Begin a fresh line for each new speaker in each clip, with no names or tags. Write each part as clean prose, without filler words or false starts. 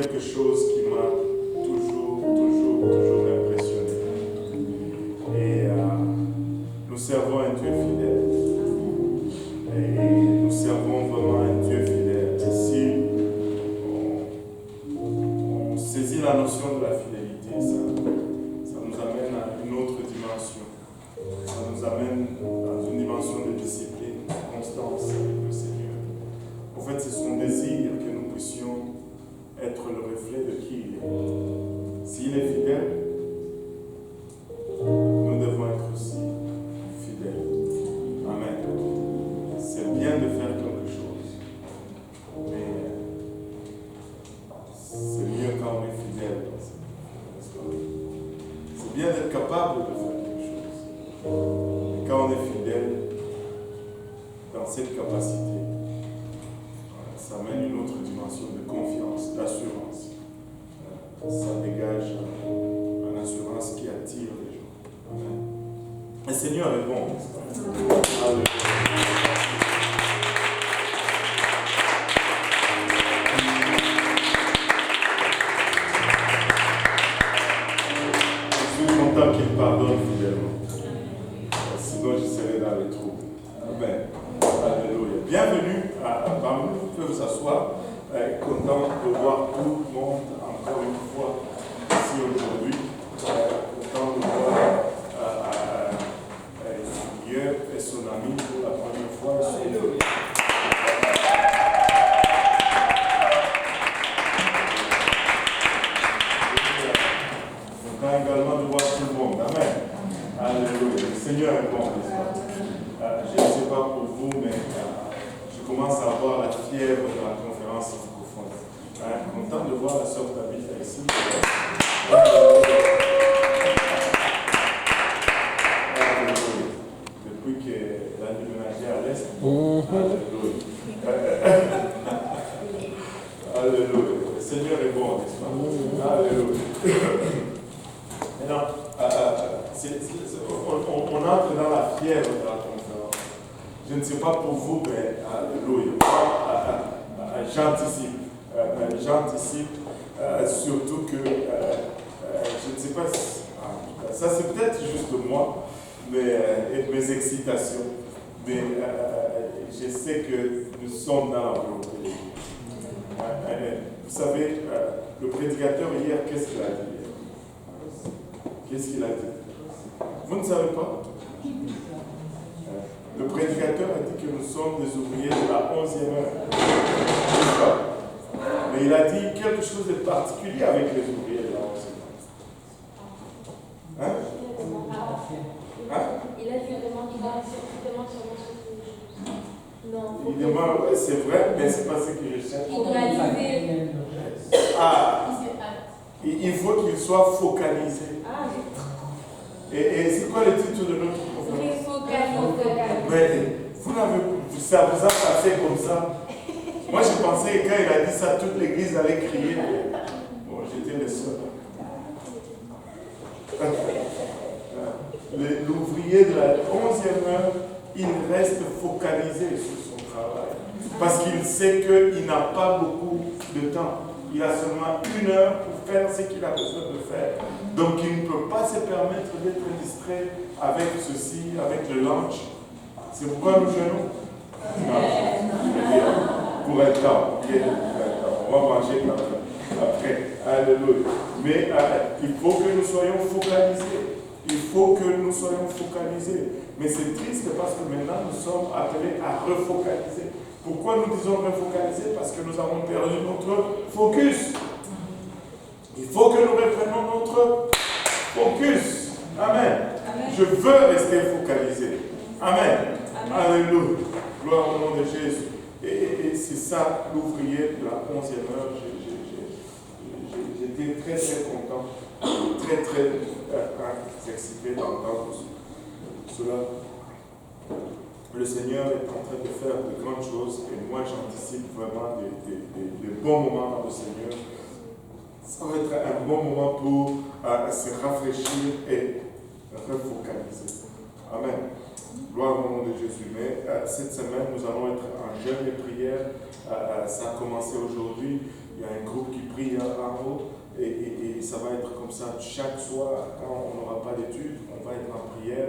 quelque chose qui m'a toujours impressionné. Et nous servons un Dieu fidèle. Et nous servons vraiment un Dieu fidèle. Et si on saisit la notion de la fidélité, ça nous amène à une autre dimension. Ça nous amène dans une dimension de discipline, de constance avec le Seigneur. En fait, c'est son désir que nous puissions être le reflet de qui il est. S'il est fidèle, nous devons être aussi fidèles. Amen. C'est bien de faire quelque chose, mais c'est mieux quand on est fidèle. C'est bien d'être capable de faire quelque chose. Mais quand on est fidèle, dans cette capacité, ça amène une autre dimension de confiance, d'assurance. Ça dégage une assurance qui attire les gens. Amen. Le Seigneur est bon. Alléluia. Je suis content qu'il pardonne fidèlement. Sinon, je serais dans les troubles. Amen. Alléluia. Bienvenue parmi nous. Vous pouvez vous asseoir. Content de voir tout le monde encore une fois ici aujourd'hui. Content de voir Dieu et son ami pour la première fois. Alléluia. Content également de voir tout le monde. Amen. Alléluia. Le Seigneur est bon. Je ne sais pas pour vous, mais je commence à avoir la fièvre de la conférence francophone. Content de voir la sœur Tabitha ici. Depuis qu'elle a déménagé à l'Est. Alléluia. Le Seigneur est bon, n'est-ce pas? Alléluia. Maintenant, on entre dans la fièvre de la conférence. Je ne sais pas pour vous, mais alléluia. J'anticipe surtout que je ne sais pas si, ça c'est peut-être juste moi, et mes excitations, mais je sais que nous sommes dans la volonté de Dieu. Vous savez, le prédicateur hier, qu'est-ce qu'il a dit? Qu'est-ce qu'il a dit? Vous ne savez pas? Le prédicateur a dit que nous sommes des ouvriers de la 11e heure. Mais il a dit quelque chose de particulier avec les ouvriers de la 11e heure. Hein?
Il a dit qu'il demande sur non.
Il demande, oui, c'est vrai, mais c'est pas ce que je cherche.
Il doit liser.
Il faut qu'il soit focalisé. Et c'est quoi le titre de notre conférence? Mais ça vous a passé comme ça. Moi, je pensais que quand il a dit ça, toute l'église allait crier. Bon, j'étais le seul. L'ouvrier de la 11e heure, il reste focalisé sur son travail. Parce qu'il sait qu'il n'a pas beaucoup de temps. Il a seulement 1 heure pour faire ce qu'il a besoin de faire. Donc, il ne peut pas se permettre d'être distrait avec ceci, avec le lunch. C'est pourquoi nous jeûnons. Pour un temps. On va manger après. Alléluia. Mais il faut que nous soyons focalisés. Il faut que nous soyons focalisés. Mais c'est triste parce que maintenant nous sommes appelés à refocaliser. Pourquoi nous disons refocaliser? Parce que nous avons perdu notre focus. Il faut que nous reprenions notre focus. Amen. Amen. Je veux rester focalisé. Amen. Amen. Alléluia. Gloire au nom de Jésus. Et c'est ça l'ouvrier de la 11e heure. J'étais très très content, très excité d'entendre cela. Le Seigneur est en train de faire de grandes choses et moi j'anticipe vraiment des bons moments dans le Seigneur. Ça va être un bon moment pour se rafraîchir et refocaliser. Amen. Gloire au nom de Jésus. Mais cette semaine, nous allons être en jeûne et prière. Ça a commencé aujourd'hui. il y a un groupe qui prie en haut et ça va être comme ça chaque soir. Quand on n'aura pas d'études, on va être en prière.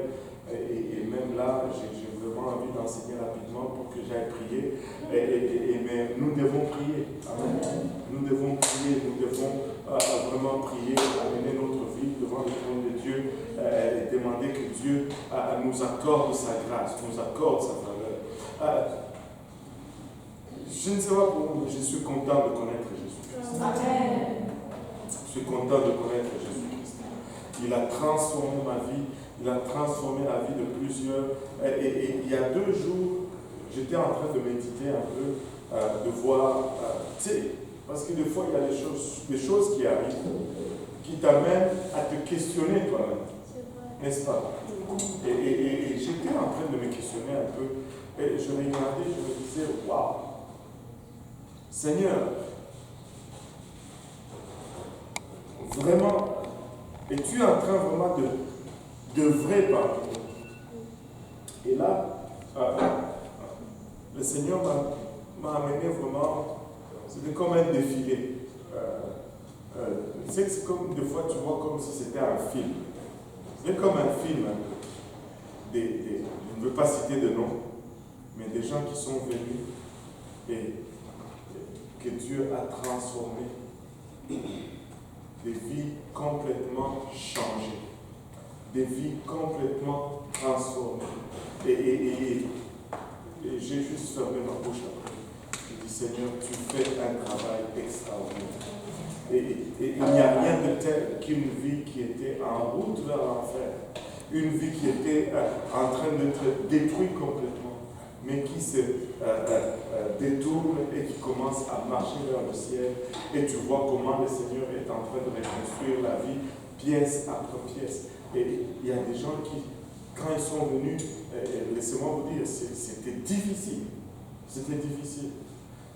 Et même là, j'ai vraiment envie d'enseigner rapidement pour que j'aille prier. Mais nous devons prier. Amen. Nous devons prier, nous devons vraiment prier, amener notre vie devant le trône de Dieu et demander que Dieu nous accorde sa grâce, nous accorde sa faveur. Je ne sais pas pour vous, mais je suis content de connaître Jésus-Christ.
Amen.
Je suis content de connaître Jésus-Christ. Il a transformé ma vie. Il a transformé la vie de plusieurs. Et il y a 2 jours, j'étais en train de méditer un peu, de voir, tu sais, parce que des fois, il y a des choses qui arrivent, qui t'amènent à te questionner toi-même. N'est-ce pas? Et j'étais en train de me questionner un peu. Et je regardais, je me disais, waouh, Seigneur, vraiment, es-tu en train vraiment de vrai parmi nous? Et là, le Seigneur m'a amené vraiment, c'était comme un défilé. Tu sais que c'est comme, des fois, tu vois comme si c'était un film. C'est comme un film. Je ne veux pas citer de nom, mais des gens qui sont venus et que Dieu a transformé, des vies complètement changées. Des vies complètement transformées. Et j'ai juste fermé ma bouche après. Je dis, Seigneur, tu fais un travail extraordinaire. Et il n'y a rien de tel qu'une vie qui était en route vers l'enfer. Une vie qui était en train d'être détruite complètement, mais qui se détourne et qui commence à marcher vers le ciel. Et tu vois comment le Seigneur est en train de reconstruire la vie pièce après pièce. Et il y a des gens qui, quand ils sont venus, laissez-moi vous dire, c'était difficile. C'était difficile.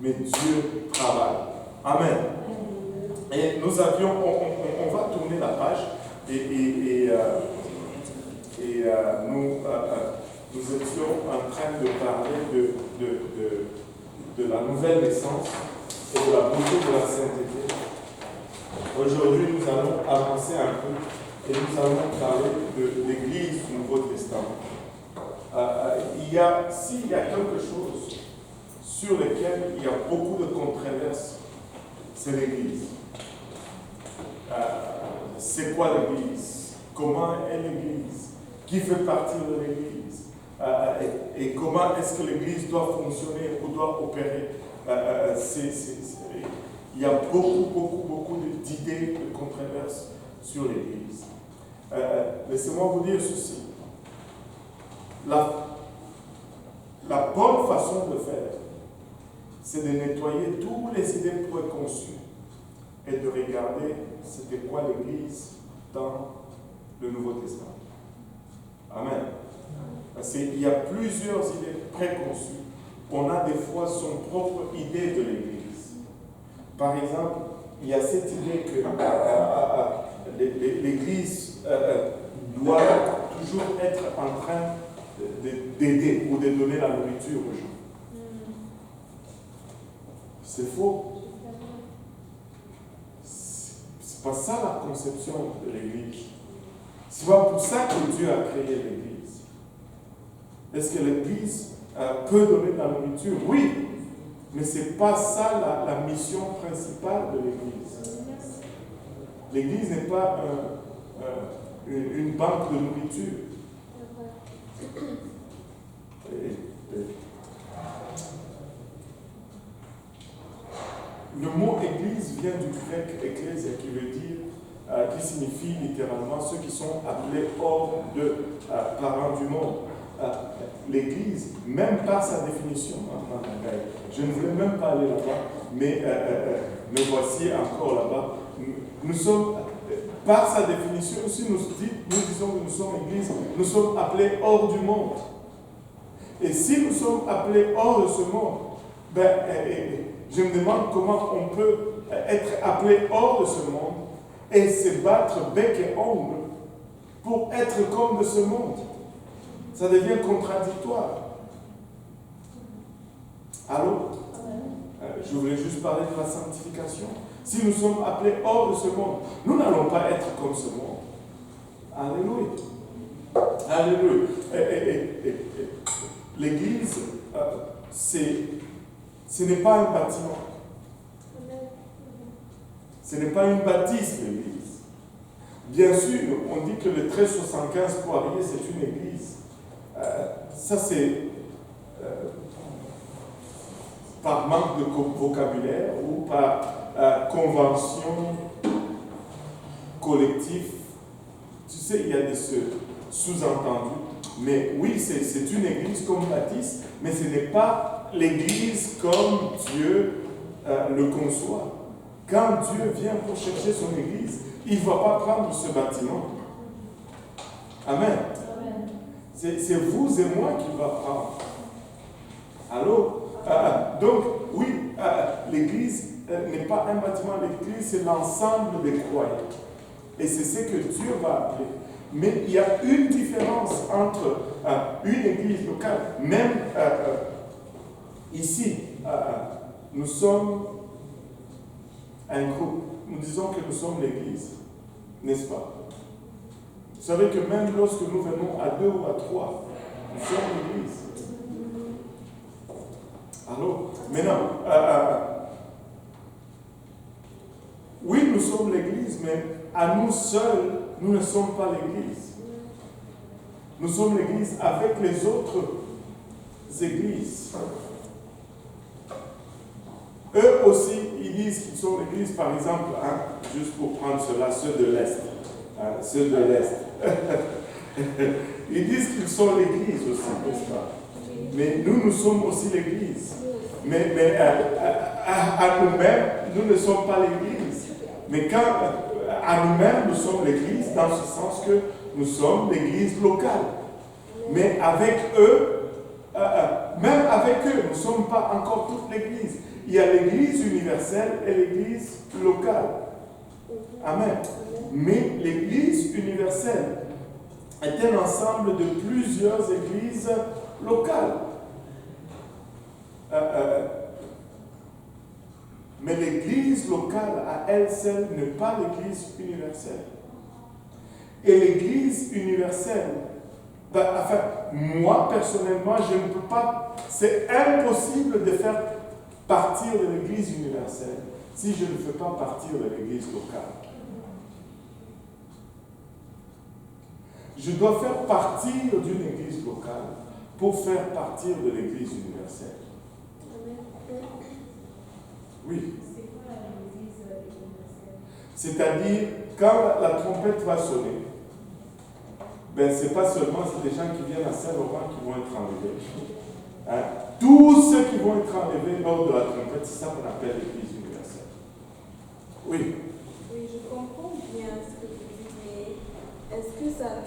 Mais Dieu travaille. Amen. Et nous avions, on va tourner la page et nous étions en train de parler de la nouvelle naissance et de la beauté de la sainteté. Aujourd'hui, nous allons avancer un peu. Et nous allons parler de l'Église du Nouveau Testament. S'il y a quelque chose sur lequel il y a beaucoup de controverses, c'est l'Église. C'est quoi l'Église? Comment est l'Église? Qui fait partie de l'Église? Et comment est-ce que l'Église doit fonctionner ou doit opérer? Il y a beaucoup d'idées, de controverses sur l'Église. Laissez-moi vous dire ceci. La bonne façon de faire, c'est de nettoyer tous les idées préconçues et de regarder c'était quoi l'Église dans le Nouveau Testament. Amen. Parce qu'il y a plusieurs idées préconçues. On a des fois son propre idée de l'Église. Par exemple, il y a cette idée que l'Église doit toujours être en train d'aider ou de donner la nourriture aux gens. C'est faux. C'est pas ça la conception de l'Église. C'est pas pour ça que Dieu a créé l'Église. Est-ce que l'Église peut donner de la nourriture? Oui, mais ce n'est pas ça la mission principale de l'Église. L'Église n'est pas une banque de nourriture. Le mot Église vient du grec ecclésia qui veut dire, qui signifie littéralement ceux qui sont appelés hors de parents du monde. L'Église, même par sa définition, je ne voulais même pas aller là-bas, mais me voici encore là-bas. Nous sommes, par sa définition, si nous disons que nous sommes Église, nous sommes appelés hors du monde. Et si nous sommes appelés hors de ce monde, je me demande comment on peut être appelé hors de ce monde et se battre bec et ongle pour être comme de ce monde. Ça devient contradictoire. Allô? Je voulais juste parler de la sanctification. Si nous sommes appelés hors de ce monde, nous n'allons pas être comme ce monde. Alléluia. Alléluia. L'Église, ce n'est pas un bâtiment. Ce n'est pas une bâtisse, l'Église. Bien sûr, on dit que le 1375 Poirier, c'est une Église. Ça, c'est par manque de vocabulaire ou par convention collective. Tu sais, il y a des sous-entendus. Mais oui, c'est une église comme bâtisse, mais ce n'est pas l'église comme Dieu le conçoit. Quand Dieu vient pour chercher son église, il ne va pas prendre ce bâtiment. Amen. C'est vous et moi qu'il va prendre. Allô? Donc, oui, l'église n'est pas un bâtiment, l'église, c'est l'ensemble des croyants. Et c'est ce que Dieu va appeler. Mais il y a une différence entre une église locale, même ici, nous sommes un groupe. Nous disons que nous sommes l'église, n'est-ce pas? Vous savez que même lorsque nous venons à 2 ou à 3, nous sommes l'église. Alors, maintenant, oui, nous sommes l'église, mais à nous seuls, nous ne sommes pas l'église. Nous sommes l'église avec les autres églises. Eux aussi, ils disent qu'ils sont l'église, par exemple, juste pour prendre cela, ceux de l'Est. Ceux de l'Est. Ils disent qu'ils sont l'église aussi, n'est-ce pas? Mais nous sommes aussi l'église. Mais à nous-mêmes, nous ne sommes pas l'église. Mais quand à nous-mêmes, nous sommes l'église, dans ce sens que nous sommes l'église locale. Mais avec eux, même avec eux, nous ne sommes pas encore toute l'église. Il y a l'église universelle et l'église locale. Amen. Mais l'église universelle est un ensemble de plusieurs églises locales. Mais l'église locale à elle seule n'est pas l'église universelle. Et l'église universelle, moi personnellement, je ne peux pas, c'est impossible de faire partir de l'église universelle si je ne fais pas partir de l'église locale. Je dois faire partir d'une église locale pour faire partir de l'église universelle. Oui.
C'est quoi l'église universelle?
C'est-à-dire, quand la trompette va sonner, ben, ce n'est pas seulement des gens qui viennent à Saint-Laurent qui vont être enlevés. Tous ceux qui vont être enlevés lors de la trompette, c'est ça qu'on appelle l'église universelle. Oui.
Oui, je comprends bien ce que vous dites, mais est-ce que ça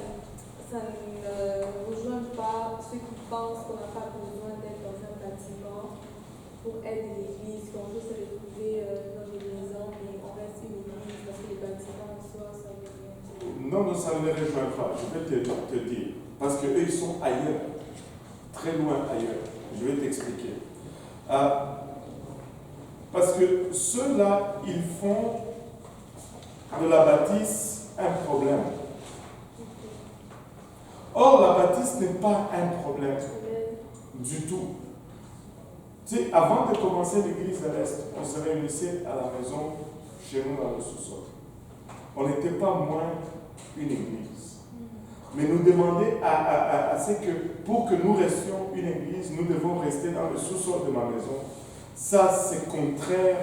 ne rejoint pas ceux qui pensent qu'on n'a pas besoin d'être dans un bâtiment pour être une église, qu'on peut se retrouver dans des maisons, mais on reste une église parce que les bâtiments en soi, ça ne veut rien dire.
Non, ça ne les rejoint pas. Je vais te dire. Parce qu'eux, ils sont ailleurs. Très loin ailleurs. Je vais t'expliquer. Parce que ceux-là, ils font de la bâtisse un problème. Or, la bâtisse n'est pas un problème du tout. Tu sais, avant de commencer l'église de l'Est, on se réunissait à la maison, chez nous dans le sous-sol. On n'était pas moins une église. Mais nous demandait à ce que, pour que nous restions une église, nous devons rester dans le sous-sol de ma maison. Ça, c'est contraire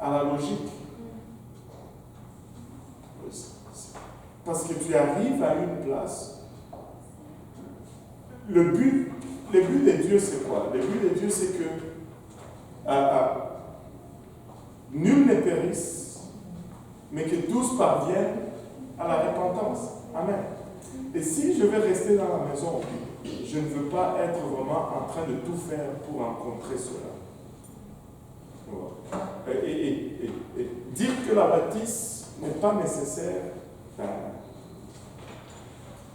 à la logique. Parce que tu arrives à une place. Le but de Dieu, c'est quoi? Le but de Dieu, c'est que nul ne périsse, mais que tous parviennent à la repentance. Amen. Et si je vais rester dans la maison, je ne veux pas être vraiment en train de tout faire pour rencontrer cela. Et dire que la bâtisse n'est pas nécessaire,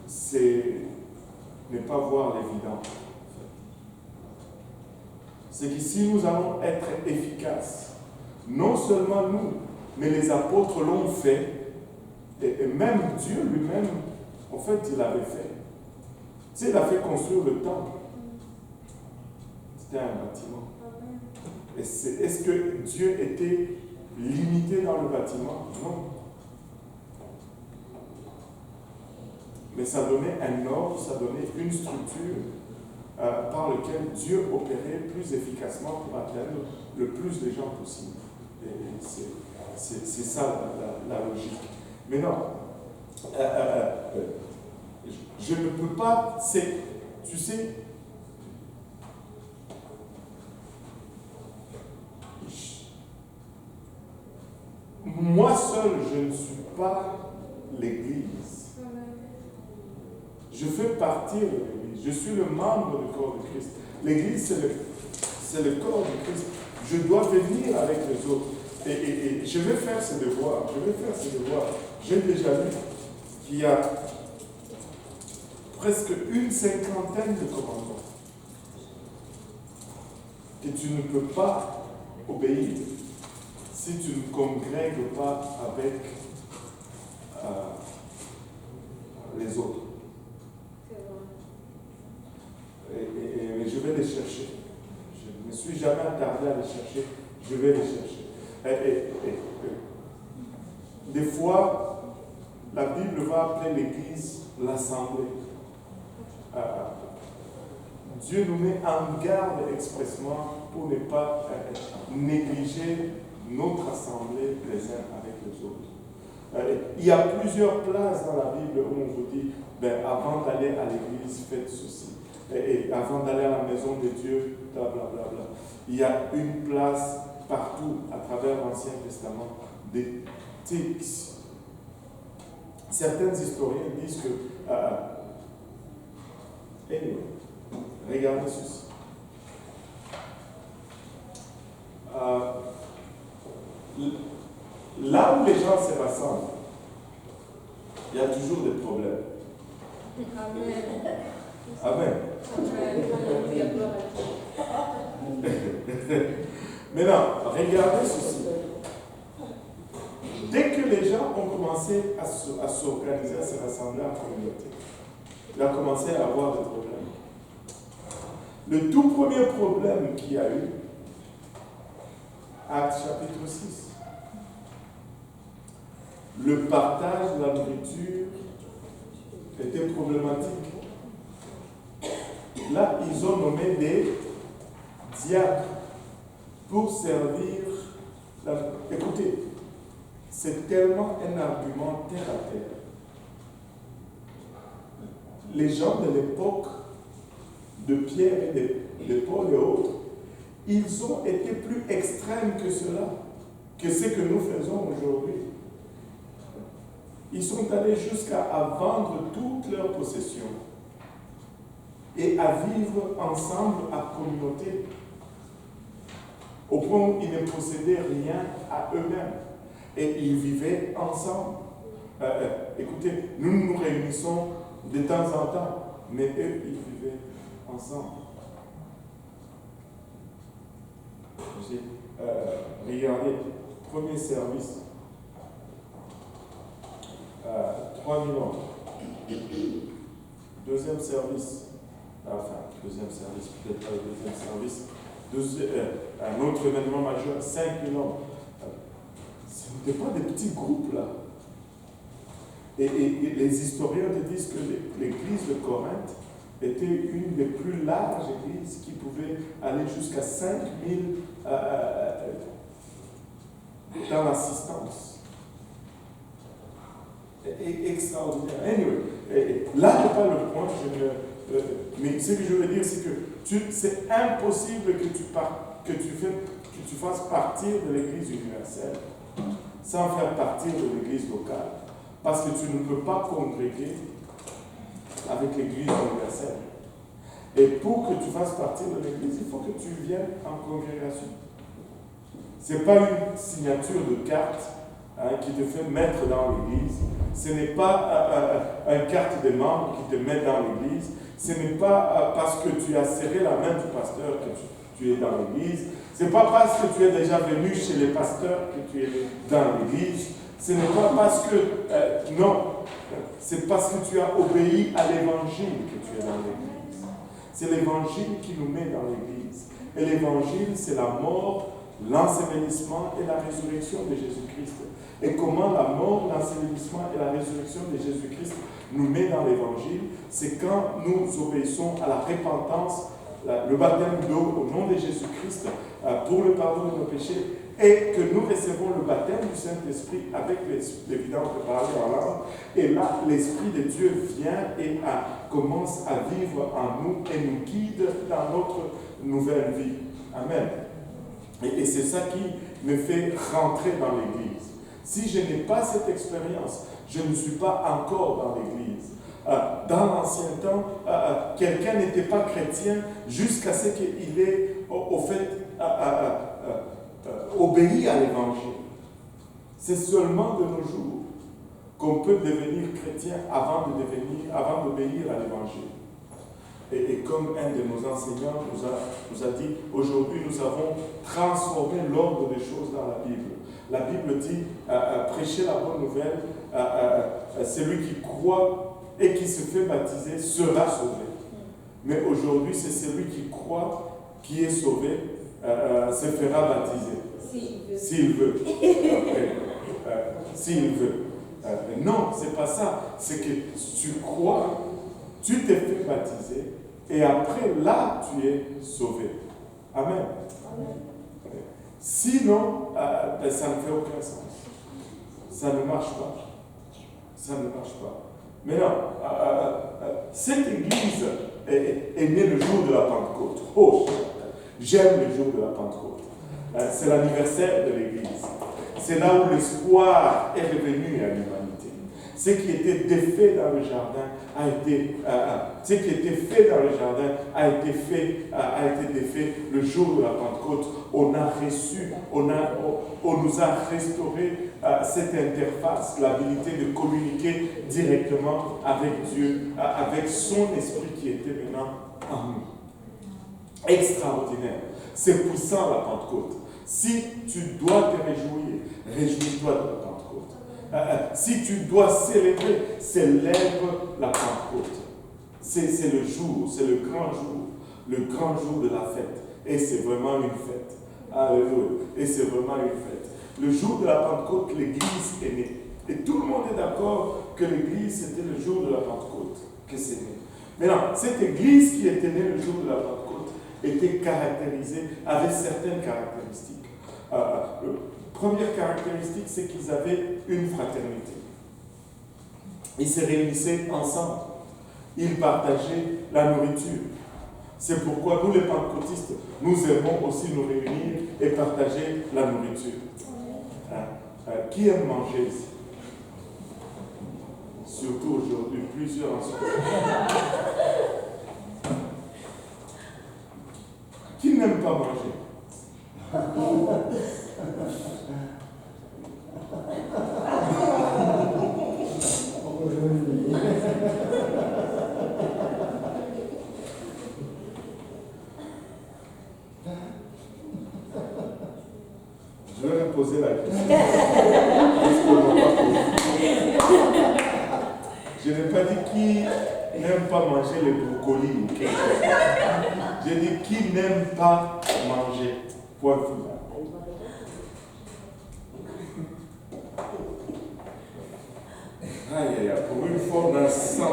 c'est ne pas voir l'évident. c'est que si nous allons être efficaces, non seulement nous, mais les apôtres l'ont fait, et même Dieu lui-même, en fait, il l'avait fait. Tu sais, il a fait construire le temple. C'était un bâtiment. Et est-ce que Dieu était limité dans le bâtiment? Non. Mais ça donnait un ordre, ça donnait une structure par laquelle Dieu opérait plus efficacement pour atteindre le plus de gens possible. Et c'est ça la logique. Mais non, je ne peux pas, tu sais, moi seul, je ne suis pas l'Église. Je fais partie de l'Église. Je suis le membre du corps de Christ. L'Église, c'est le corps de Christ. Je dois venir avec les autres. Et je vais faire ce devoir. J'ai déjà vu qu'il y a presque une cinquantaine de commandements que tu ne peux pas obéir si tu ne congrègues pas avec les autres. Et je vais les chercher. Je ne me suis jamais attardé à les chercher. Je vais les chercher. Des fois, la Bible va appeler l'Église l'Assemblée. Dieu nous met en garde expressement pour ne pas négliger notre assemblée les uns avec les autres. Il y a plusieurs places dans la Bible où on vous dit, avant d'aller à l'église, faites ceci. Et avant d'aller à la maison de Dieu, blablabla. Il y a une place partout à travers l'Ancien Testament des textes. Certains historiens disent que anyway, regardez ceci. Là où les gens se rassemblent, il y a toujours des problèmes.
Amen.
Amen.
Amen.
Maintenant, regardez ceci. Dès que les gens ont commencé à s'organiser, à se rassembler en communauté, il a commencé à avoir des problèmes. Le tout premier problème qu'il y a eu, Actes chapitre 6, le partage de la nourriture était problématique. Là, ils ont nommé des diacres pour servir. Écoutez, c'est tellement un argument terre à terre. Les gens de l'époque de Pierre et de Paul et autres, ils ont été plus extrêmes que cela, que ce que nous faisons aujourd'hui. Ils sont allés jusqu'à vendre toutes leurs possessions et à vivre ensemble à communauté, au point où ils ne possédaient rien à eux-mêmes et ils vivaient ensemble. Écoutez, nous nous réunissons de temps en temps, mais eux, ils vivaient ensemble. Regardez, premier service, 3 000 ans. Deuxième service, peut-être pas le deuxième service, un autre événement majeur, 5 000 ans. Ce n'étaient pas des petits groupes là. Et les historiens te disent que l'église de Corinthe était une des plus larges églises qui pouvait aller jusqu'à 5 000 dans l'assistance. Extraordinaire. Anyway, là n'est pas le point. Mais ce que je veux dire, c'est que c'est impossible que tu fasses partir de l'église universelle sans faire partir de l'église locale. Parce que tu ne peux pas congréguer avec l'église universelle. Et pour que tu fasses partir de l'église, il faut que tu viennes en congrégation. Ce n'est pas une signature de carte qui te fait mettre dans l'église. Ce n'est pas une carte de membre qui te met dans l'église. Ce n'est pas parce que tu as serré la main du pasteur tu es dans l'église. Ce n'est pas parce que tu es déjà venu chez les pasteurs que tu es dans l'église. Ce n'est pas parce que, non, c'est parce que tu as obéi à l'évangile que tu es dans l'église. C'est l'évangile qui nous met dans l'église. Et l'évangile, c'est la mort, l'ensevelissement et la résurrection de Jésus-Christ. Et comment la mort, l'ensevelissement et la résurrection de Jésus-Christ nous met dans l'évangile, c'est quand nous obéissons à la repentance, le baptême d'eau au nom de Jésus-Christ pour le pardon de nos péchés, et que nous recevons le baptême du Saint-Esprit avec l'évidence de parler en langue. Et là, l'Esprit de Dieu vient et commence à vivre en nous et nous guide dans notre nouvelle vie. Amen. Et c'est ça qui me fait rentrer dans l'Église. Si je n'ai pas cette expérience, je ne suis pas encore dans l'Église. Dans l'ancien temps, quelqu'un n'était pas chrétien jusqu'à ce qu'il ait, au fait, obéi à l'Évangile. C'est seulement de nos jours qu'on peut devenir chrétien avant d'obéir à l'Évangile. Et comme un de nos enseignants nous a dit, aujourd'hui nous avons transformé l'ordre des choses dans la Bible. La Bible dit, prêcher la bonne nouvelle, celui qui croit et qui se fait baptiser sera sauvé. Mais aujourd'hui, c'est celui qui croit, qui est sauvé, se fera baptiser. S'il veut. S'il veut. Non, c'est pas ça. C'est que tu crois, tu t'es fait baptiser, et après, là, tu es sauvé. Amen. Sinon, ça ne fait aucun sens. Ça ne marche pas. Ça ne marche pas. Mais non, cette église est née le jour de la Pentecôte. Oh, j'aime le jour de la Pentecôte. C'est l'anniversaire de l'église. C'est là où l'espoir est revenu à l'humanité. Ce qui était défait dans le jardin a été, ce qui était fait dans le jardin a été défait le jour de la Pentecôte. On a reçu, on nous a restauré cette interface, l'habilité de communiquer directement avec Dieu, avec son esprit qui était maintenant en nous. Extraordinaire. C'est puissant la Pentecôte. Si tu dois te réjouir, réjouis-toi de la Pentecôte. Si tu dois célébrer, célèbre la Pentecôte. C'est le jour, c'est le grand jour de la fête. Et c'est vraiment une fête. Alléluia. Et c'est vraiment une fête. Le jour de la Pentecôte, l'Église est née. Et tout le monde est d'accord que l'Église, c'était le jour de la Pentecôte que c'est né. Maintenant, cette Église qui était née le jour de la Pentecôte était caractérisée avec certaines caractéristiques. Première caractéristique, c'est qu'ils avaient une fraternité. Ils se réunissaient ensemble. Ils partageaient la nourriture. C'est pourquoi nous, les pentecôtistes, nous aimons aussi nous réunir et partager la nourriture. Qui aime manger ici? Surtout aujourd'hui, plusieurs en sont. Qui n'aime pas manger? Je vais poser la question. Je n'ai pas dit qui n'aime pas manger les brocolis ou quelque chose. J'ai dit qui n'aime pas manger. Point final. Aïe, aïe, aïe, pour une fois, on a 100%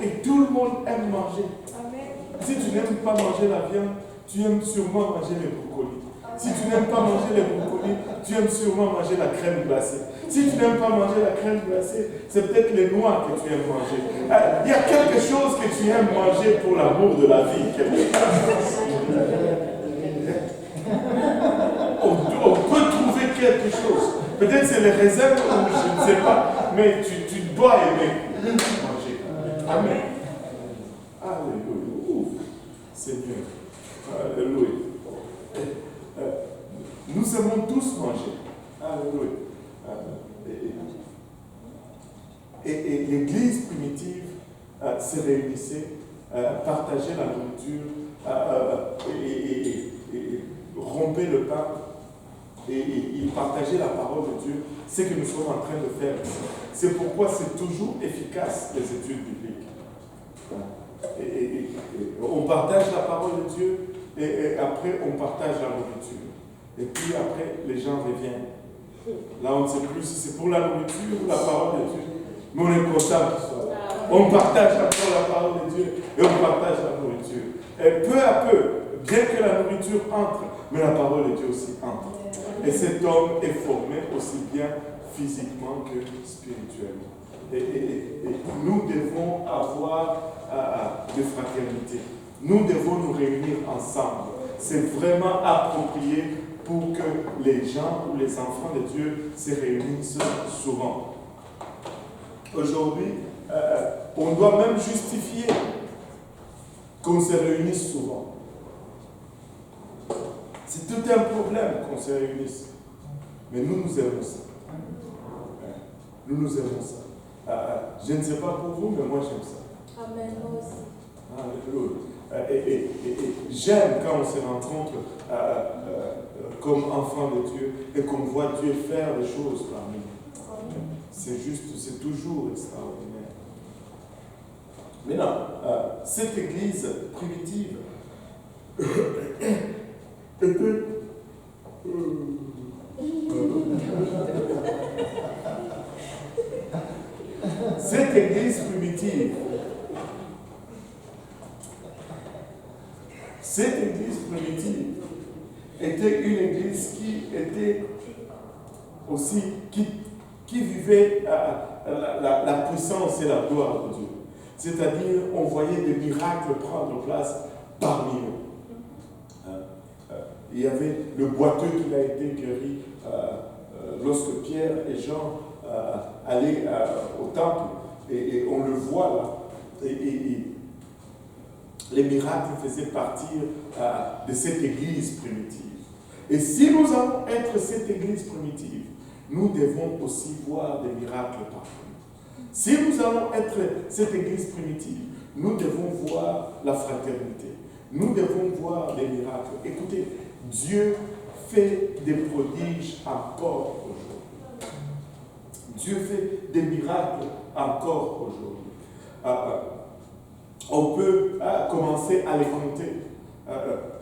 et tout le monde aime manger. Si tu n'aimes pas manger la viande, tu aimes sûrement manger les brocolis. Si tu n'aimes pas manger les brocolis, tu aimes sûrement manger la crème glacée. Si tu n'aimes pas manger la crème glacée, c'est peut-être les noix que tu aimes manger. Il y a quelque chose que tu aimes manger pour l'amour de la vie. On peut trouver quelque chose. Peut-être c'est les réserves ou je ne sais pas, mais tu dois aimer manger. Amen. Alléluia. Seigneur. Alléluia. Nous aimons tous manger. Alléluia. Et l'Église primitive se réunissait partagez la nourriture, et rompez le pain, et partagez la parole de Dieu. C'est ce que nous sommes en train de faire. C'est pourquoi c'est toujours efficace, les études bibliques. On partage la parole de Dieu, et après on partage la nourriture. Et puis après, les gens reviennent. Là, on ne sait plus si c'est pour la nourriture ou la parole de Dieu. Mais on est content qu'ils soient là. On partage encore la parole de Dieu et on partage la nourriture. Et peu à peu, bien que la nourriture entre, mais la parole de Dieu aussi entre. Et cet homme est formé aussi bien physiquement que spirituellement. Et nous devons avoir de fraternité. Nous devons nous réunir ensemble. C'est vraiment approprié pour que les gens ou les enfants de Dieu se réunissent souvent. Aujourd'hui, on doit même justifier qu'on se réunisse souvent. C'est tout un problème qu'on se réunisse. Mais nous aimons ça. Nous aimons ça. Je ne sais pas pour vous, mais moi j'aime ça.
Amen, moi aussi.
Alléluia. Et j'aime quand on se rencontre comme enfants de Dieu et qu'on voit Dieu faire des choses parmi nous. C'est juste, c'est toujours extraordinaire. Maintenant, cette église primitive était cette église primitive, était une église qui était aussi, qui vivait la puissance et la gloire de Dieu. C'est-à-dire, on voyait des miracles prendre place parmi nous. Il y avait le boiteux qui a été guéri lorsque Pierre et Jean allaient au temple, et on le voit là. Et les miracles faisaient partir de cette église primitive. Et si nous allons être cette église primitive, nous devons aussi voir des miracles partout. Si nous allons être cette église primitive, nous devons voir la fraternité. Nous devons voir des miracles. Écoutez, Dieu fait des prodiges encore aujourd'hui. Dieu fait des miracles encore aujourd'hui. On peut commencer à les compter.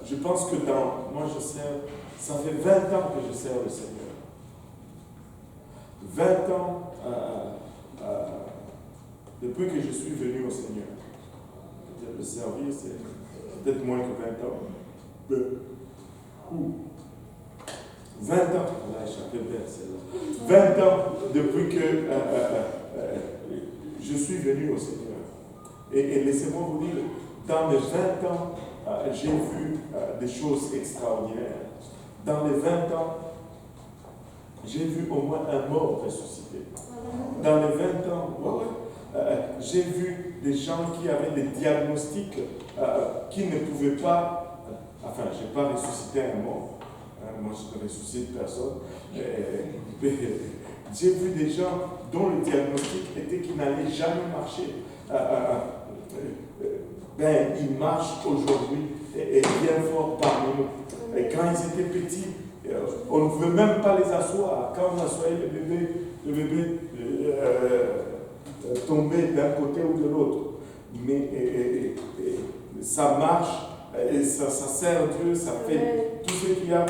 Je pense que moi je sers, ça fait 20 ans que je sers le Seigneur. 20 ans depuis que je suis venu au Seigneur. Le servir, c'est peut-être moins que 20 ans. 20 ans, là, j'ai bien celle-là. 20 ans depuis que je suis venu au Seigneur. Et laissez-moi vous dire, dans les 20 ans, j'ai vu des choses extraordinaires. Dans les 20 ans, j'ai vu au moins un mort ressuscité. Dans les 20 ans, j'ai vu des gens qui avaient des diagnostics qui ne pouvaient pas... Enfin, je n'ai pas ressuscité un mort. Moi, je ne ressuscite personne. J'ai vu des gens dont le diagnostic était qu'ils n'allaient jamais marcher. Ils marchent aujourd'hui et bien fort parmi nous. Et quand ils étaient petits, on ne pouvait même pas les asseoir. Quand on assoyait le bébé tombait d'un côté ou de l'autre. Mais ça marche, et ça sert Dieu, ça fait tout ce qu'il y a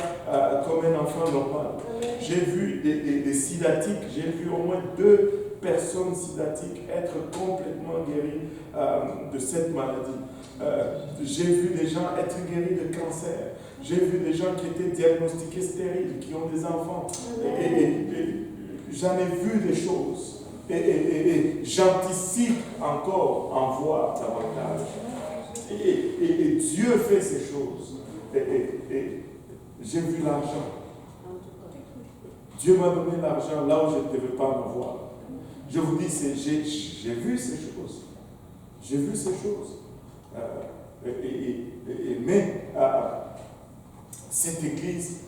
comme un enfant normal. J'ai vu des sidatiques, j'ai vu au moins 2 personnes sidatiques être complètement guéries de cette maladie. J'ai vu des gens être guéris de cancer. J'ai vu des gens qui étaient diagnostiqués stériles, qui ont des enfants. Et j'en ai vu des choses. Et j'anticipe encore en voir davantage. Et Dieu fait ces choses. Et j'ai vu l'argent. Dieu m'a donné l'argent là où je ne devais pas en avoir. Je vous dis, j'ai vu ces choses. J'ai vu ces choses. Mais cette église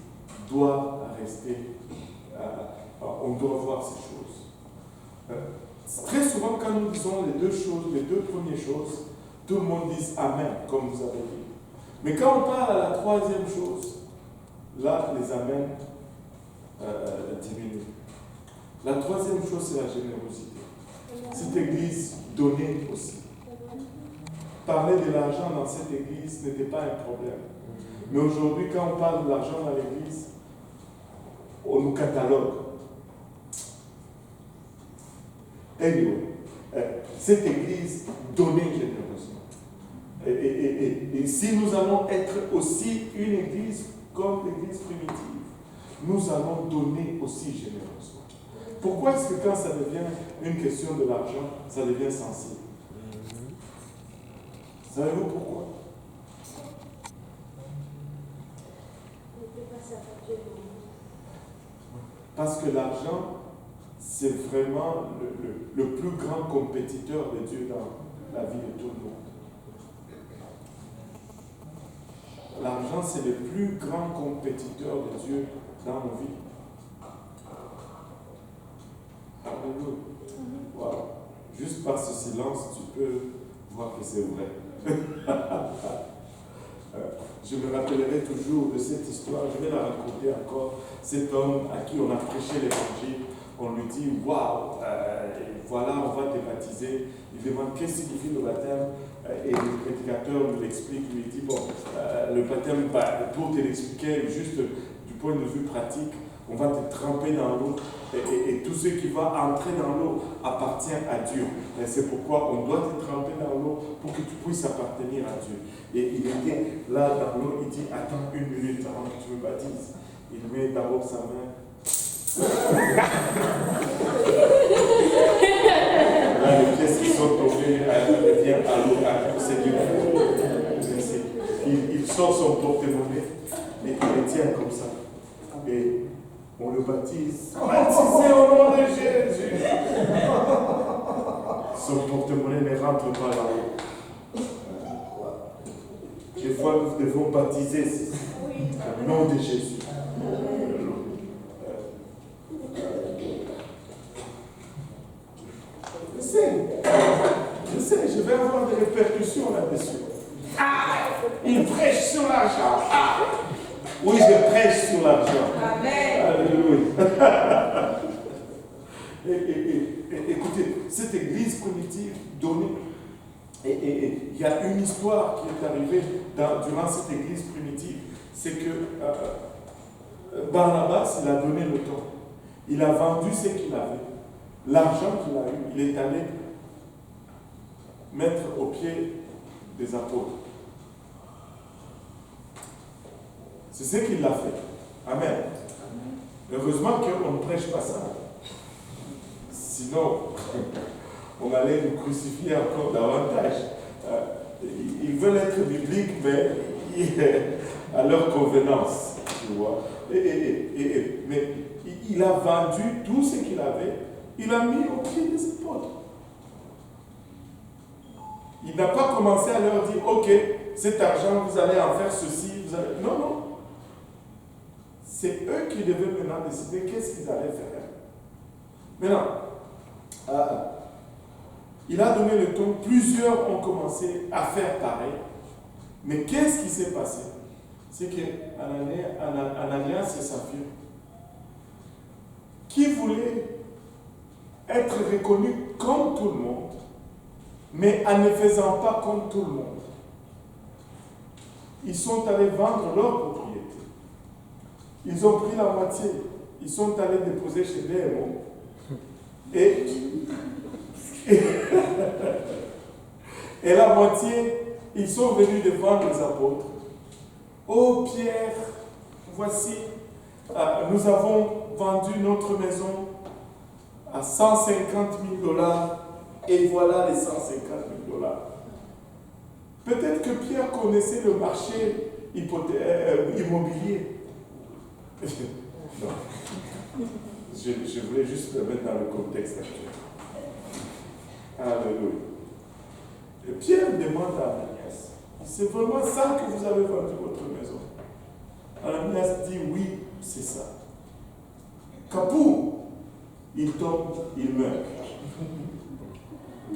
doit rester. On doit voir ces choses. Très souvent, quand nous disons les 2 choses, les 2 premières choses, tout le monde dise Amen, comme vous avez dit. Mais quand on parle à la troisième chose, là, les Amen diminuent. La troisième chose, c'est la générosité. Cette église donnait aussi. Parler de l'argent dans cette église n'était pas un problème. Mais aujourd'hui, quand on parle de l'argent dans l'église, on nous catalogue. Anyway, cette église donnait généreusement. Et si nous allons être aussi une église comme l'église primitive, nous allons donner aussi généreusement. Pourquoi est-ce que quand ça devient une question de l'argent, ça devient sensible? Savez-vous pourquoi? Parce que l'argent, c'est vraiment le plus grand compétiteur de Dieu dans la vie de tout le monde. L'argent, c'est le plus grand compétiteur de Dieu dans nos vies. Alléluia. Wow. Juste par ce silence, tu peux voir que c'est vrai. Je me rappellerai toujours de cette histoire, je vais la raconter encore. Cet homme à qui on a prêché l'évangile, on lui dit waouh, voilà, on va te baptiser. Il demande qu'est-ce que signifie le baptême, et le prédicateur lui l'explique, lui dit bon, le baptême, pour te l'expliquer juste du point de vue pratique, on va te tremper dans l'eau et tout ce qui va entrer dans l'eau appartient à Dieu. Et c'est pourquoi on doit te tremper dans l'eau pour que tu puisses appartenir à Dieu. Et il était là dans l'eau, il dit attends une minute avant que tu me baptises. Il met d'abord sa main. Là, les pièces qui sont tombées, elles viennent à l'eau, c'est Dieu. Il sort son porte-monnaie et il le tient comme ça. Et on le baptise. Baptisé au nom de Jésus. Son porte-monnaie ne rentre pas dans l'eau. Des fois, nous devons baptiser au nom de Jésus. Je sais, je vais avoir des répercussions là-dessus. Ah, il prêche sur l'argent. Ah, oui, je prêche sur l'argent. Amen. Alléluia. Écoutez, cette église primitive donnée, et il y a une histoire qui est arrivée durant cette église primitive, c'est que Barnabas, il a donné le temps. Il a vendu ce qu'il avait. L'argent qu'il a eu, il est allé mettre au pied des apôtres. C'est ce qu'il a fait. Amen. Heureusement qu'on ne prêche pas ça. Sinon, on allait nous crucifier encore davantage. Ils veulent être bibliques, mais à leur convenance. Tu vois. Mais il a vendu tout ce qu'il avait. Il a mis au pied des apôtres. Il n'a pas commencé à leur dire, ok, cet argent, vous allez en faire ceci, vous allez... Non, non. C'est eux qui devaient maintenant décider qu'est-ce qu'ils allaient faire. Maintenant, il a donné le ton, plusieurs ont commencé à faire pareil. Mais qu'est-ce qui s'est passé? C'est qu'Ananias et Saphir, qui voulaient être reconnus comme tout le monde, mais en ne faisant pas comme tout le monde, ils sont allés vendre leur propriété. Ils ont pris la moitié. Ils sont allés déposer chez DMO. Et la moitié, ils sont venus devant les apôtres. Oh Pierre, voici, nous avons vendu notre maison à 150 000 $, et voilà les 150 000 $. Peut-être que Pierre connaissait le marché immobilier. Non. Je voulais juste le mettre dans le contexte actuel. Alléluia. Et Pierre demande à Ananias, c'est vraiment ça que vous avez vendu votre maison? Ananias dit oui, c'est ça. Capou, il tombe, il meurt.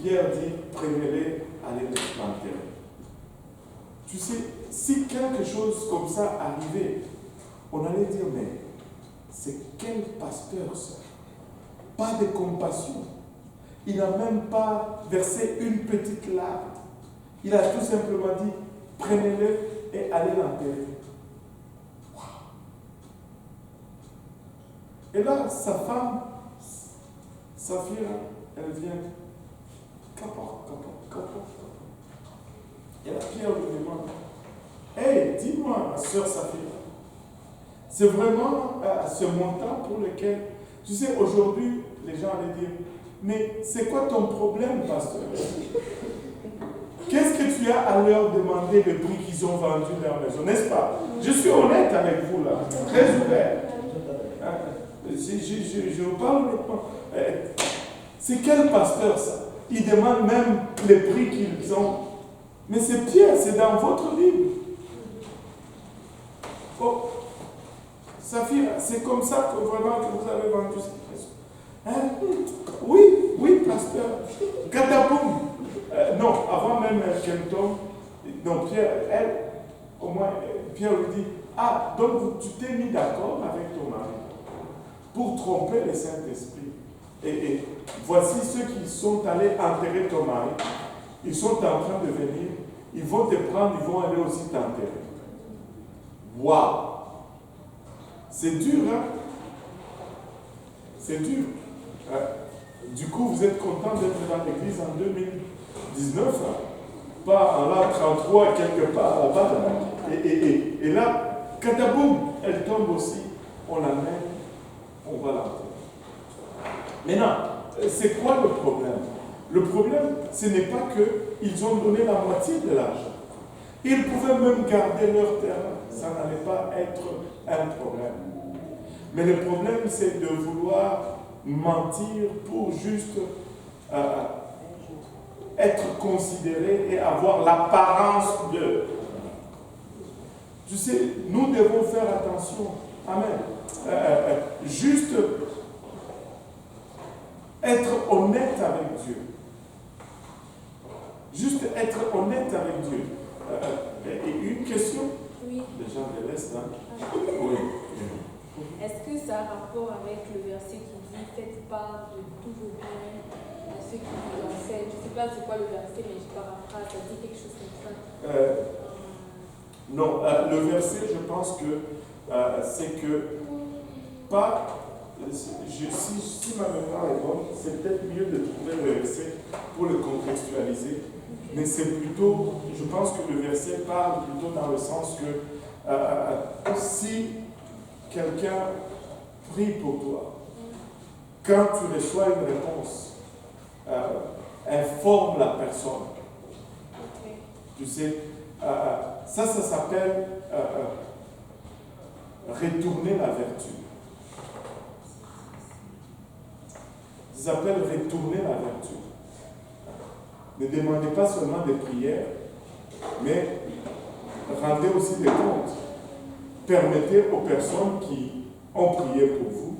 Pierre dit, prenez-les allait l'enterrer. Tu sais, si quelque chose comme ça arrivait, on allait dire, mais c'est quel pasteur ça? Pas de compassion. Il n'a même pas versé une petite larme. Il a tout simplement dit, prenez-le et allez l'enterrer. Wow. Et là, sa femme, Saphira, elle vient. Capote. Et la Pierre lui demande, hey, dis-moi, ma soeur Saphira, c'est vraiment ce montant pour lequel, tu sais, aujourd'hui, les gens allaient dire, mais c'est quoi ton problème, pasteur? Qu'est-ce que tu as à leur demander le prix qu'ils ont vendu leur maison, n'est-ce pas? Je suis honnête avec vous là, très ouvert. Je vous parle honnêtement. C'est quel pasteur ça? Ils demandent même les prix qu'ils ont. Mais c'est Pierre, c'est dans votre Bible. Oh, Saphira, c'est comme ça que vraiment que vous avez vendu cette maison. Hein? Oui, pasteur. Gadaboum. Non, avant même qu'elle tombe, non, Pierre, elle, au moins, Pierre lui dit, ah, donc tu t'es mis d'accord avec ton mari pour tromper le Saint-Esprit. Et voici ceux qui sont allés enterrer ton mari. Ils sont en train de venir. Ils vont te prendre, ils vont aller aussi t'enterrer. Waouh! C'est dur, hein? C'est dur. Du coup, vous êtes content d'être dans l'église en 2019, hein? Pas en l'an 33, quelque part là-bas. Et là, kataboum, elle tombe aussi. On l'amène, on va l'enterrer. Maintenant, c'est quoi le problème? Le problème, ce n'est pas qu'ils ont donné la moitié de l'argent. Ils pouvaient même garder leur terrain. Ça n'allait pas être un problème. Mais le problème, c'est de vouloir mentir pour juste être considéré et avoir l'apparence de... Tu sais, nous devons faire attention. Amen. Juste être honnête avec Dieu. Juste être honnête avec Dieu. Et une question?
Oui.
Les gens de l'Est, hein? Oui.
Est-ce que ça a rapport avec le verset qui dit « Faites part de tous vos biens à ceux qui vous enseignent » Je ne sais pas c'est quoi le verset, mais je paraphrase, ça dit quelque chose comme ça.
Non, le verset, je pense que c'est que pas... Si ma mémoire est bonne, c'est peut-être mieux de trouver le verset pour le contextualiser. Mais c'est plutôt, je pense que le verset parle plutôt dans le sens que si quelqu'un prie pour toi, quand tu reçois une réponse, informe la personne.
Okay.
Tu sais, ça s'appelle retourner la vertu. Ça s'appelle retourner la vertu. Ne demandez pas seulement des prières, mais rendez aussi des comptes. Permettez aux personnes qui ont prié pour vous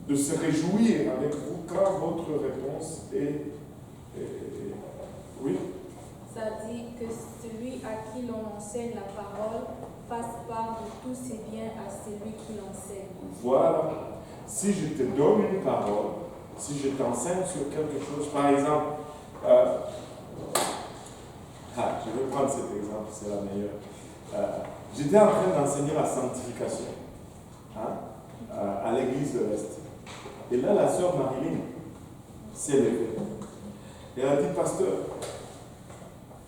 de se réjouir avec vous quand votre réponse est... Oui?
Ça dit que celui à qui l'on enseigne la parole fasse part de tous ses biens à celui qui l'enseigne.
Voilà. Si je te donne une parole, si je t'enseigne sur quelque chose, par exemple, je vais prendre cet exemple, c'est la meilleure. J'étais en train d'enseigner la sanctification à l'église de l'Est. Et là, la sœur Marilyn s'est levée. Et elle a dit, pasteur,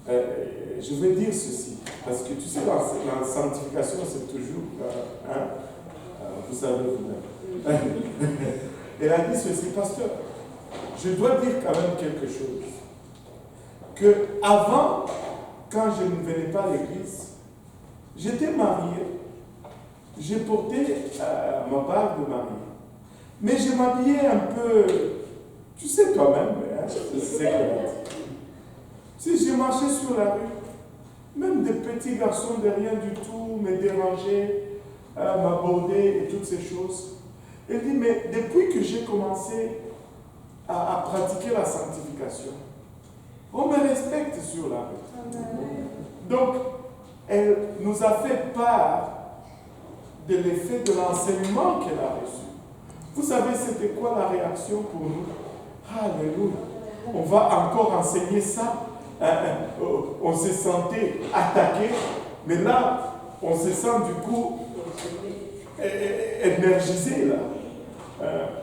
je vais dire ceci, parce que tu sais, la sanctification, c'est toujours, vous savez vous-même. Elle a dit ceci, pasteur, je dois dire quand même quelque chose. Que avant, quand je ne venais pas à l'église, j'étais marié, j'ai porté ma barbe de mariée. Mais je m'habillais un peu, tu sais toi-même, c'est correct. Si je marchais sur la rue, même des petits garçons de rien du tout me dérangeaient, m'abordaient et toutes ces choses. Elle dit, mais depuis que j'ai commencé à pratiquer la sanctification, On me respecte sur la rue. Donc, elle nous a fait part de l'effet de l'enseignement qu'elle a reçu. Vous savez, c'était quoi la réaction pour nous? Alléluia. On va encore enseigner ça. On se sentait attaqué, mais là, on se sent du coup énergisé, là.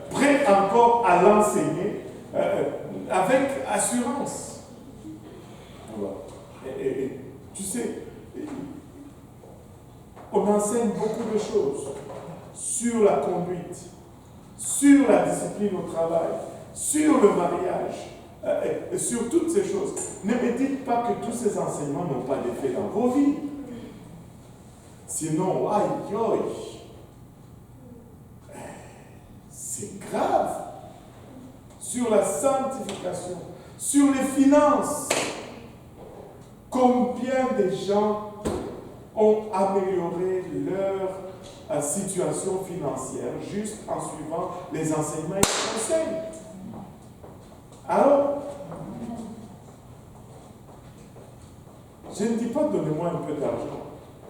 Prêt encore à l'enseigner avec assurance. Voilà. Et tu sais, on enseigne beaucoup de choses sur la conduite, sur la discipline au travail, sur le mariage, sur toutes ces choses. Ne me dites pas que tous ces enseignements n'ont pas d'effet dans vos vies. Sinon, aïe, aïe, c'est grave. Sur la sanctification, sur les finances. Combien de gens ont amélioré leur situation financière juste en suivant les enseignements et les conseils? Alors, je ne dis pas donnez-moi un peu d'argent.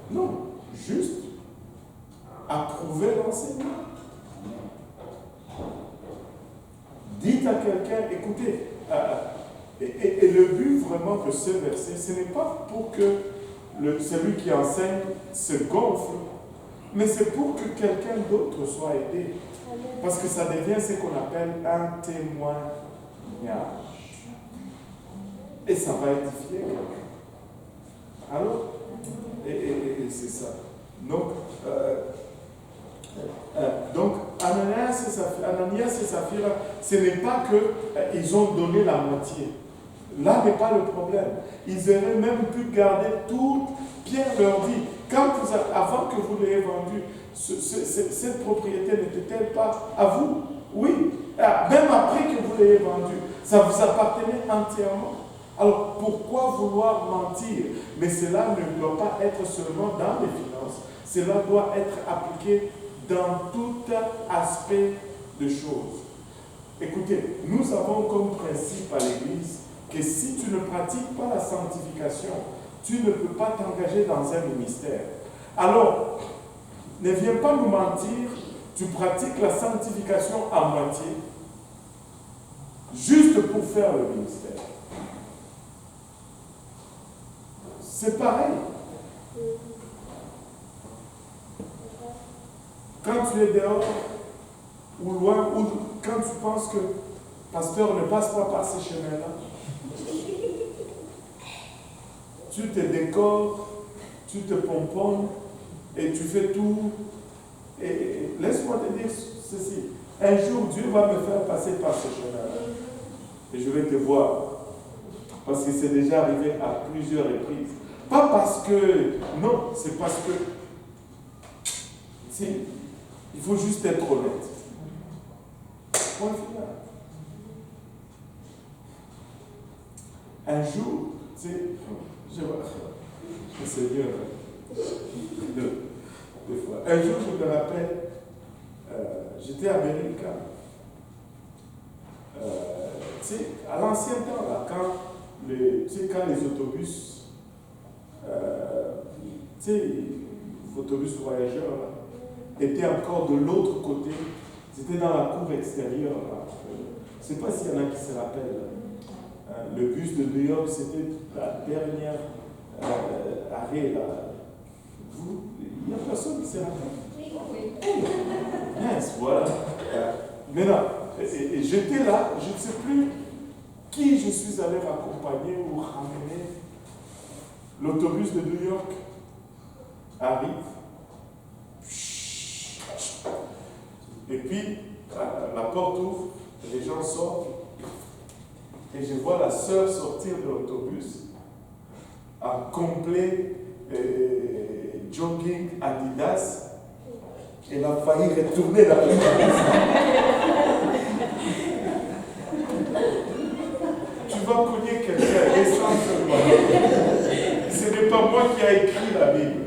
Non, juste approuvez l'enseignement. Dites à quelqu'un, écoutez, et le but vraiment de ce verset, ce n'est pas pour que celui qui enseigne se gonfle, mais c'est pour que quelqu'un d'autre soit aidé. Parce que ça devient ce qu'on appelle un témoignage. Et ça va édifier quelqu'un. Alors, et c'est ça. Donc, Ananias et Saphira, ce n'est pas qu'ils ont donné la moitié. Là n'est pas le problème. Ils auraient même pu garder tout. Pierre leur dit, avant que vous l'ayez vendu, cette propriété n'était-elle pas à vous? Oui. Même après que vous l'ayez vendue, ça vous appartenait entièrement. Alors pourquoi vouloir mentir? Mais cela ne doit pas être seulement dans les finances. Cela doit être appliqué dans tout aspect de choses. Écoutez, nous avons comme principe à l'Église que si tu ne pratiques pas la sanctification, tu ne peux pas t'engager dans un ministère. Alors, ne viens pas nous mentir, tu pratiques la sanctification à moitié, juste pour faire le ministère. C'est pareil. Quand tu es dehors, ou loin, ou quand tu penses que pasteur ne passe pas par ces chemins-là, tu te décores, tu te pomponnes et tu fais tout. Et laisse-moi te dire ceci. Un jour, Dieu va me faire passer par ce chemin-là. Et je vais te voir. Parce que c'est déjà arrivé à plusieurs reprises. Pas parce que... Non, c'est parce que... Il faut juste être honnête. Point final. Un jour, tu sais, je vois, le Seigneur, deux fois. Un jour, je me rappelle, j'étais à Amérique. Tu sais, à l'ancien temps, là, quand les autobus, tu sais, les autobus voyageurs, là, étaient encore de l'autre côté, c'était dans la cour extérieure. Là. Je ne sais pas s'il y en a qui se rappellent. Le bus de New York, c'était la dernière arrêt. Là. Il n'y a personne qui se rappelle. Oui. Yes, voilà. Maintenant, et j'étais là, je ne sais plus qui je suis allé accompagner ou ramener. L'autobus de New York arrive. Et puis, la porte ouvre, les gens sortent, et je vois la sœur sortir de l'autobus en complet jogging Adidas. Elle a failli retourner dans l'autobus. Tu vas cogner quelqu'un, descends seulement. Ce n'est pas moi qui ai écrit la Bible.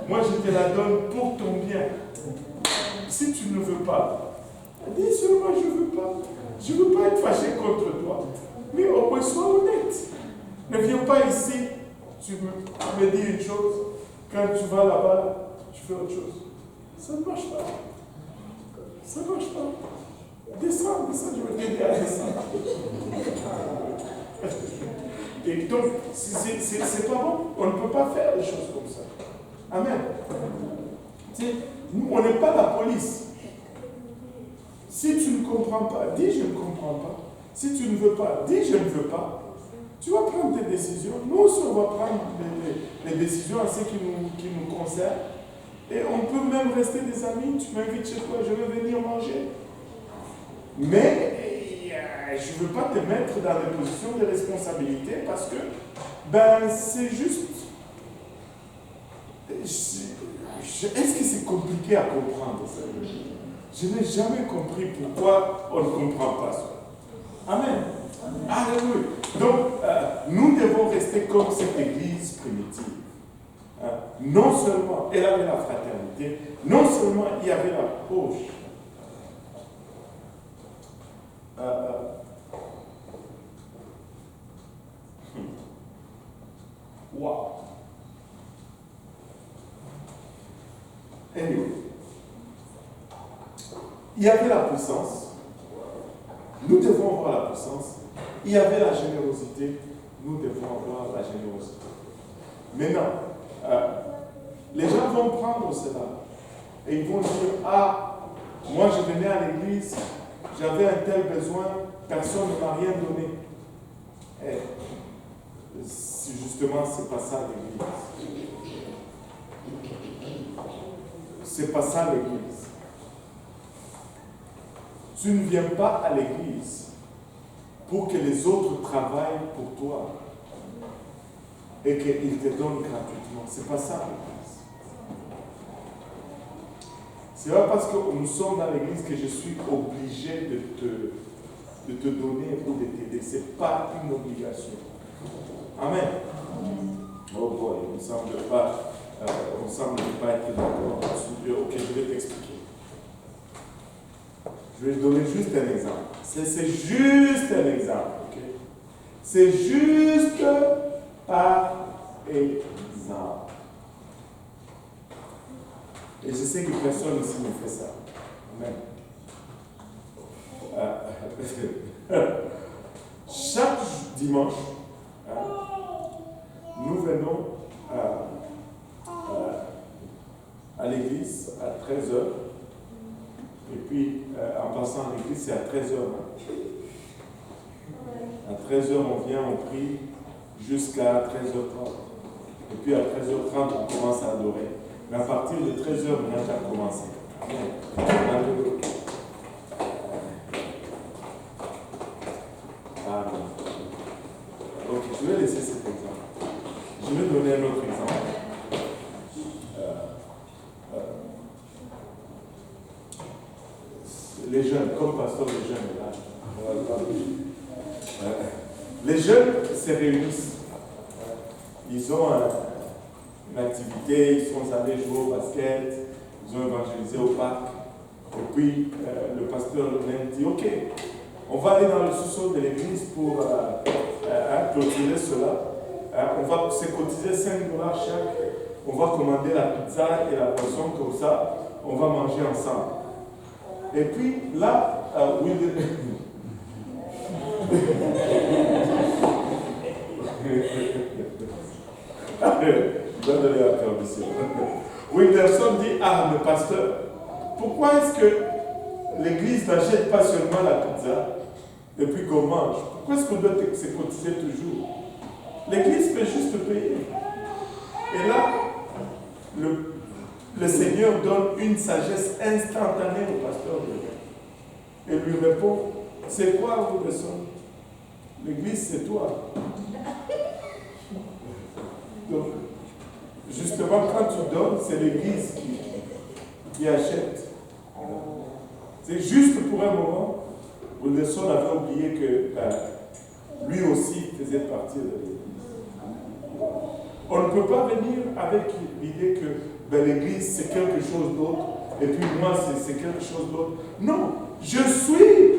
Moi, je te la donne pour ton bien. Si tu ne veux pas, dis seulement je ne veux pas. Je ne veux pas être fâché contre toi. Mais au moins, sois honnête. Ne viens pas ici, tu me dis une chose, quand tu vas là-bas, tu fais autre chose. Ça ne marche pas. Ça ne marche pas. Descends, je vais t'aider à descendre. Et donc, c'est pas bon. On ne peut pas faire des choses comme ça. Amen. Nous, on n'est pas la police. Si tu ne comprends pas, dis je ne comprends pas. Si tu ne veux pas, dis je ne veux pas. Tu vas prendre tes décisions. Nous aussi, on va prendre les décisions à ce qui nous concernent. Et on peut même rester des amis. Tu m'invites chez toi, je vais venir manger. Mais je ne veux pas te mettre dans des positions de responsabilité parce que c'est juste. Est-ce que c'est compliqué à comprendre ça? Je n'ai jamais compris pourquoi on ne comprend pas ça. Amen. Alléluia. Donc, nous devons rester comme cette église primitive. Non seulement elle avait la fraternité, non seulement il y avait la poche. Wow. Anyway. Il y avait la puissance. Nous devons avoir la puissance. Il y avait la générosité. Nous devons avoir la générosité. Maintenant, les gens vont prendre cela et ils vont dire, ah, moi je venais à l'église, j'avais un tel besoin, personne ne m'a rien donné. Justement, c'est pas ça l'église. C'est pas ça l'église. Tu ne viens pas à l'église pour que les autres travaillent pour toi et qu'ils te donnent gratuitement. C'est pas ça l'église. C'est pas parce que nous sommes dans l'église que je suis obligé de te donner ou de t'aider. Ce n'est pas une obligation. Amen. Oh boy, on ne semble pas être d'accord. Ok, je vais t'expliquer. Je vais te donner juste un exemple. C'est juste un exemple. Okay? C'est juste par exemple. Et je sais que personne ici ne fait ça. Amen. Chaque dimanche, nous venons à l'église à 13h. Et puis, en passant à l'église, c'est à 13h. À 13h, on vient, on prie jusqu'à 13h30. Et puis, à 13h30, on commence à adorer. Mais à partir de 13h, on a déjà commencé. Amen. Ok, je vais laisser cet exemple. Je vais donner un autre exemple. Les jeunes, comme pasteur les jeunes là. Les jeunes se réunissent. Ils ont une activité, ils sont allés jouer au basket, ils ont évangélisé au parc. Et puis le pasteur lui-même dit, ok, on va aller dans le sous-sol de l'église pour clôturer cela. On va se cotiser $5 chaque. On va commander la pizza et la boisson comme ça. On va manger ensemble. Et puis là, Wilderson dit, ah, le pasteur, pourquoi est-ce que l'église n'achète pas seulement la pizza et puis qu'on mange? Pourquoi est-ce qu'on doit se cotiser toujours? L'église peut juste payer. Et là, le Seigneur donne une sagesse instantanée au pasteur et lui répond, c'est quoi Wilderson? L'église, c'est toi. Donc, justement, quand tu donnes, c'est l'église qui achète. C'est juste pour un moment, Wilderson avait oublié que lui aussi faisait partie de l'église. On ne peut pas venir avec l'idée que l'église c'est quelque chose d'autre, et puis moi c'est quelque chose d'autre. Non, je suis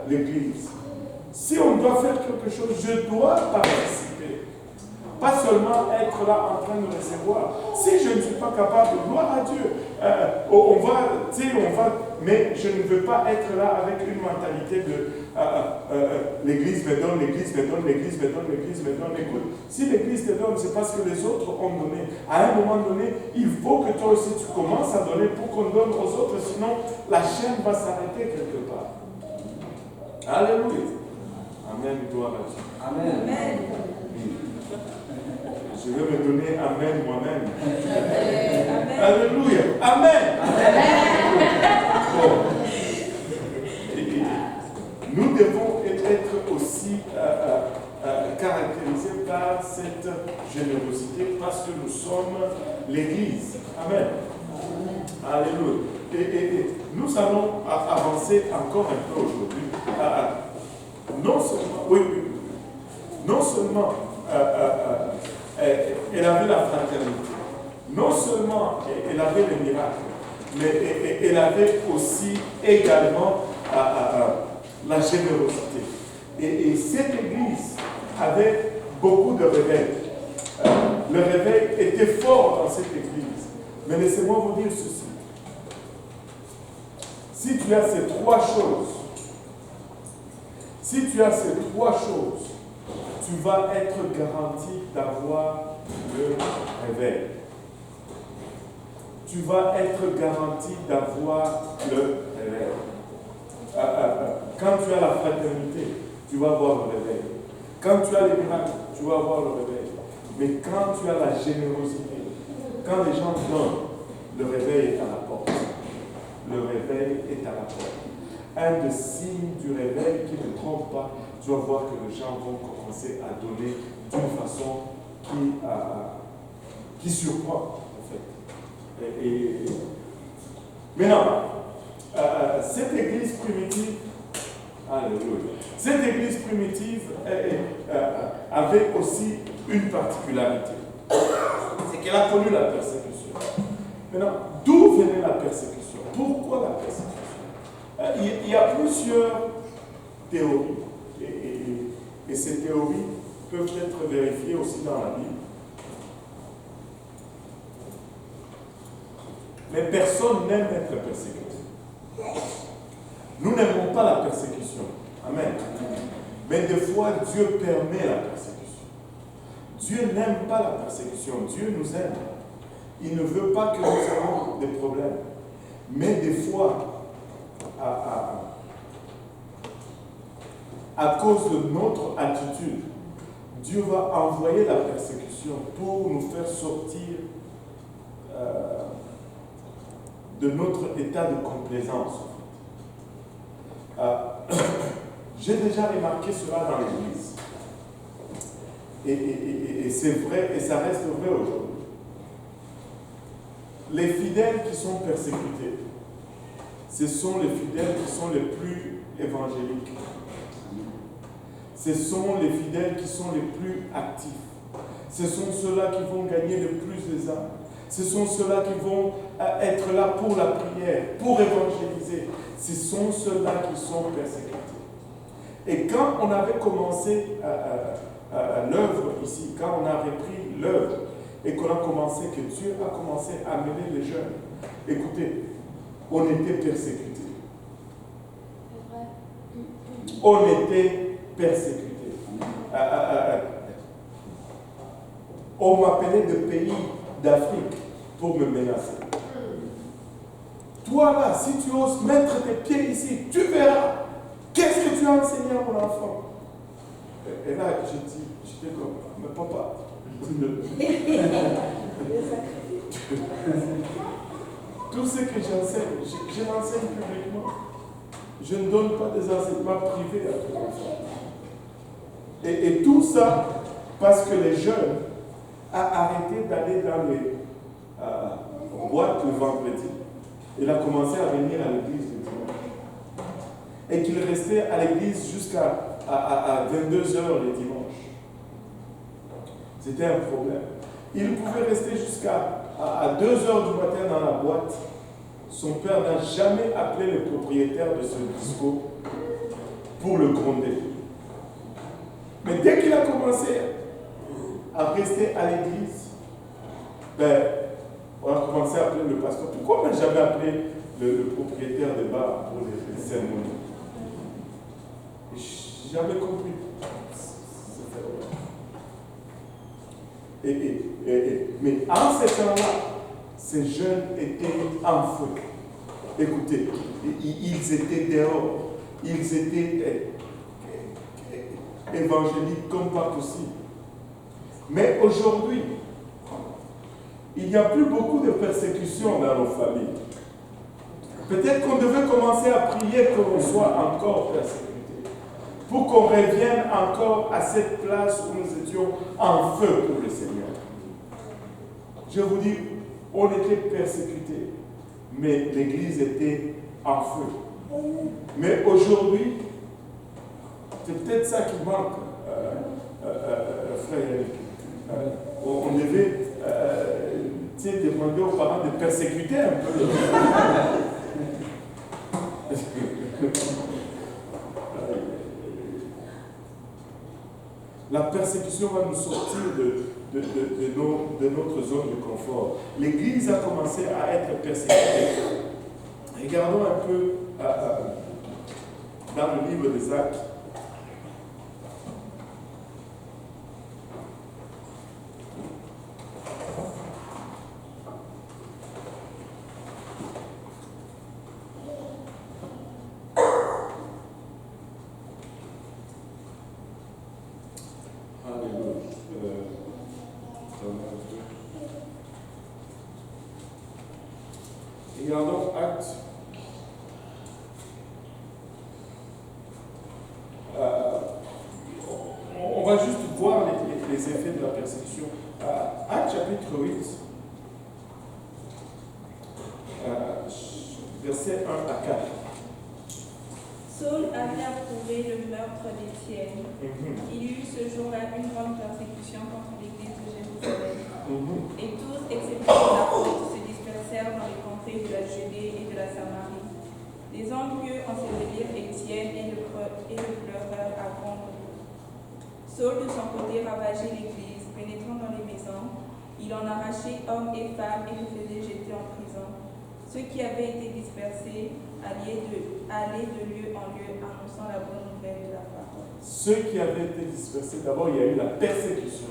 l'église. Si on doit faire quelque chose, je dois participer. Pas seulement être là en train de recevoir. Si je ne suis pas capable, gloire à Dieu. Mais je ne veux pas être là avec une mentalité de l'église me donne, l'église me donne, l'église me donne, l'église me donne. Écoute, si l'église te donne, c'est parce que les autres ont donné. À un moment donné, il faut que toi aussi tu commences à donner pour qu'on donne aux autres, sinon la chaîne va s'arrêter quelque part. Alléluia. Amen, gloire à Dieu.
Amen.
Amen.
Je vais me donner Amen moi-même.
Amen.
Alléluia. Amen. Bon. Nous devons être aussi caractérisés par cette générosité parce que nous sommes l'Église. Amen. Alléluia. Et nous allons avancer encore un peu aujourd'hui. Non seulement elle avait la fraternité, non seulement elle avait les miracles, mais elle avait aussi également la générosité. Et cette église avait beaucoup de réveils. Le réveil était fort dans cette église. Mais laissez-moi vous dire ceci. Si tu as ces trois choses, tu vas être garanti d'avoir le réveil. Tu vas être garanti d'avoir le réveil. Quand tu as la fraternité, tu vas avoir le réveil. Quand tu as les miracles, tu vas avoir le réveil. Mais quand tu as la générosité, quand les gens donnent, le réveil est à la porte. Le réveil est à la porte. Un des signes du réveil qui ne trompe pas, tu vas voir que les gens vont commencer à donner d'une façon qui surprend, en fait. Maintenant, cette église primitive, alléluia, cette église primitive avait aussi une particularité. C'est qu'elle a connu la persécution. Maintenant, d'où venait la persécution? Pourquoi la persécution? Il y a plusieurs théories. Et ces théories peuvent être vérifiées aussi dans la Bible. Mais personne n'aime être persécuté. Nous n'aimons pas la persécution. Amen. Mais des fois, Dieu permet la persécution. Dieu n'aime pas la persécution. Dieu nous aime. Il ne veut pas que nous ayons des problèmes. Mais des fois, à cause de notre attitude, Dieu va envoyer la persécution pour nous faire sortir de notre état de complaisance. J'ai déjà remarqué cela dans l'Église. Et c'est vrai, et ça reste vrai aujourd'hui. Les fidèles qui sont persécutés, ce sont les fidèles qui sont les plus évangéliques. Ce sont les fidèles qui sont les plus actifs. Ce sont ceux-là qui vont gagner le plus les âmes. Ce sont ceux-là qui vont être là pour la prière, pour évangéliser. Ce sont ceux-là qui sont persécutés. Et quand on avait commencé l'œuvre ici, quand on a repris l'œuvre et qu'on a commencé, que Dieu a commencé à amener les jeunes, écoutez, on était persécutés. On était persécutés. On m'appelait de pays d'Afrique pour me menacer. Toi là, si tu oses mettre tes pieds ici, tu verras. Qu'est-ce que tu as enseigné à mon enfant? Et là, j'étais comme, mais papa, tout ce que j'enseigne, je l'enseigne publiquement. Je ne donne pas des enseignements privés à tes enfants. Et tout ça parce que les jeunes ont arrêté d'aller dans les boîtes le vendredi. Il a commencé à venir à l'église le dimanche. Et qu'il restait à l'église jusqu'à 22h le dimanche. C'était un problème. Il pouvait rester jusqu'à 2h du matin dans la boîte. Son père n'a jamais appelé le propriétaire de ce disco pour le gronder. Mais dès qu'il a commencé à rester à l'église, ben, on a commencé à appeler le pasteur. Pourquoi on n'a jamais appelé le propriétaire des bars pour les cérémonies? J'ai jamais compris. Mais en ce temps-là, ces jeunes étaient en feu. Écoutez, ils étaient dehors. Ils étaient évangéliques comme pas possible. Mais aujourd'hui, il n'y a plus beaucoup de persécutions dans nos familles. Peut-être qu'on devait commencer à prier pour qu'on soit encore persécutés. Pour qu'on revienne encore à cette place où nous étions en feu pour le Seigneur. Je vous dis, on était persécutés, mais l'Église était en feu. Mais aujourd'hui, c'est peut-être ça qui manque, frère Eric. On devait demander aux parents de persécuter un peu. La persécution va nous sortir de notre zone de confort. L'Église a commencé à être persécutée. Regardons un peu dans le livre des Actes. Regardons Actes. On va juste voir les effets de la persécution. Actes chapitre 8, versets 1 à 4.
Saul avait approuvé le meurtre d'Étienne. Il y eut ce jour-là une grande persécution contre l'église de Jérusalem. Et tous, excepté les apôtres, se dispersèrent dans les contrées de la Judée et de la Samarie. Les hommes pieux ensevelirent Étienne et le pleurèrent à grande voix. Saul, de son côté, ravageait l'église, pénétrant dans les maisons. Il en arrachait hommes et femmes et les faisait jeter en prison. Ceux qui avaient été dispersés allaient de lieu en lieu, annonçant la bonne nouvelle de la parole.
Ceux qui avaient été dispersés, d'abord il y a eu la persécution.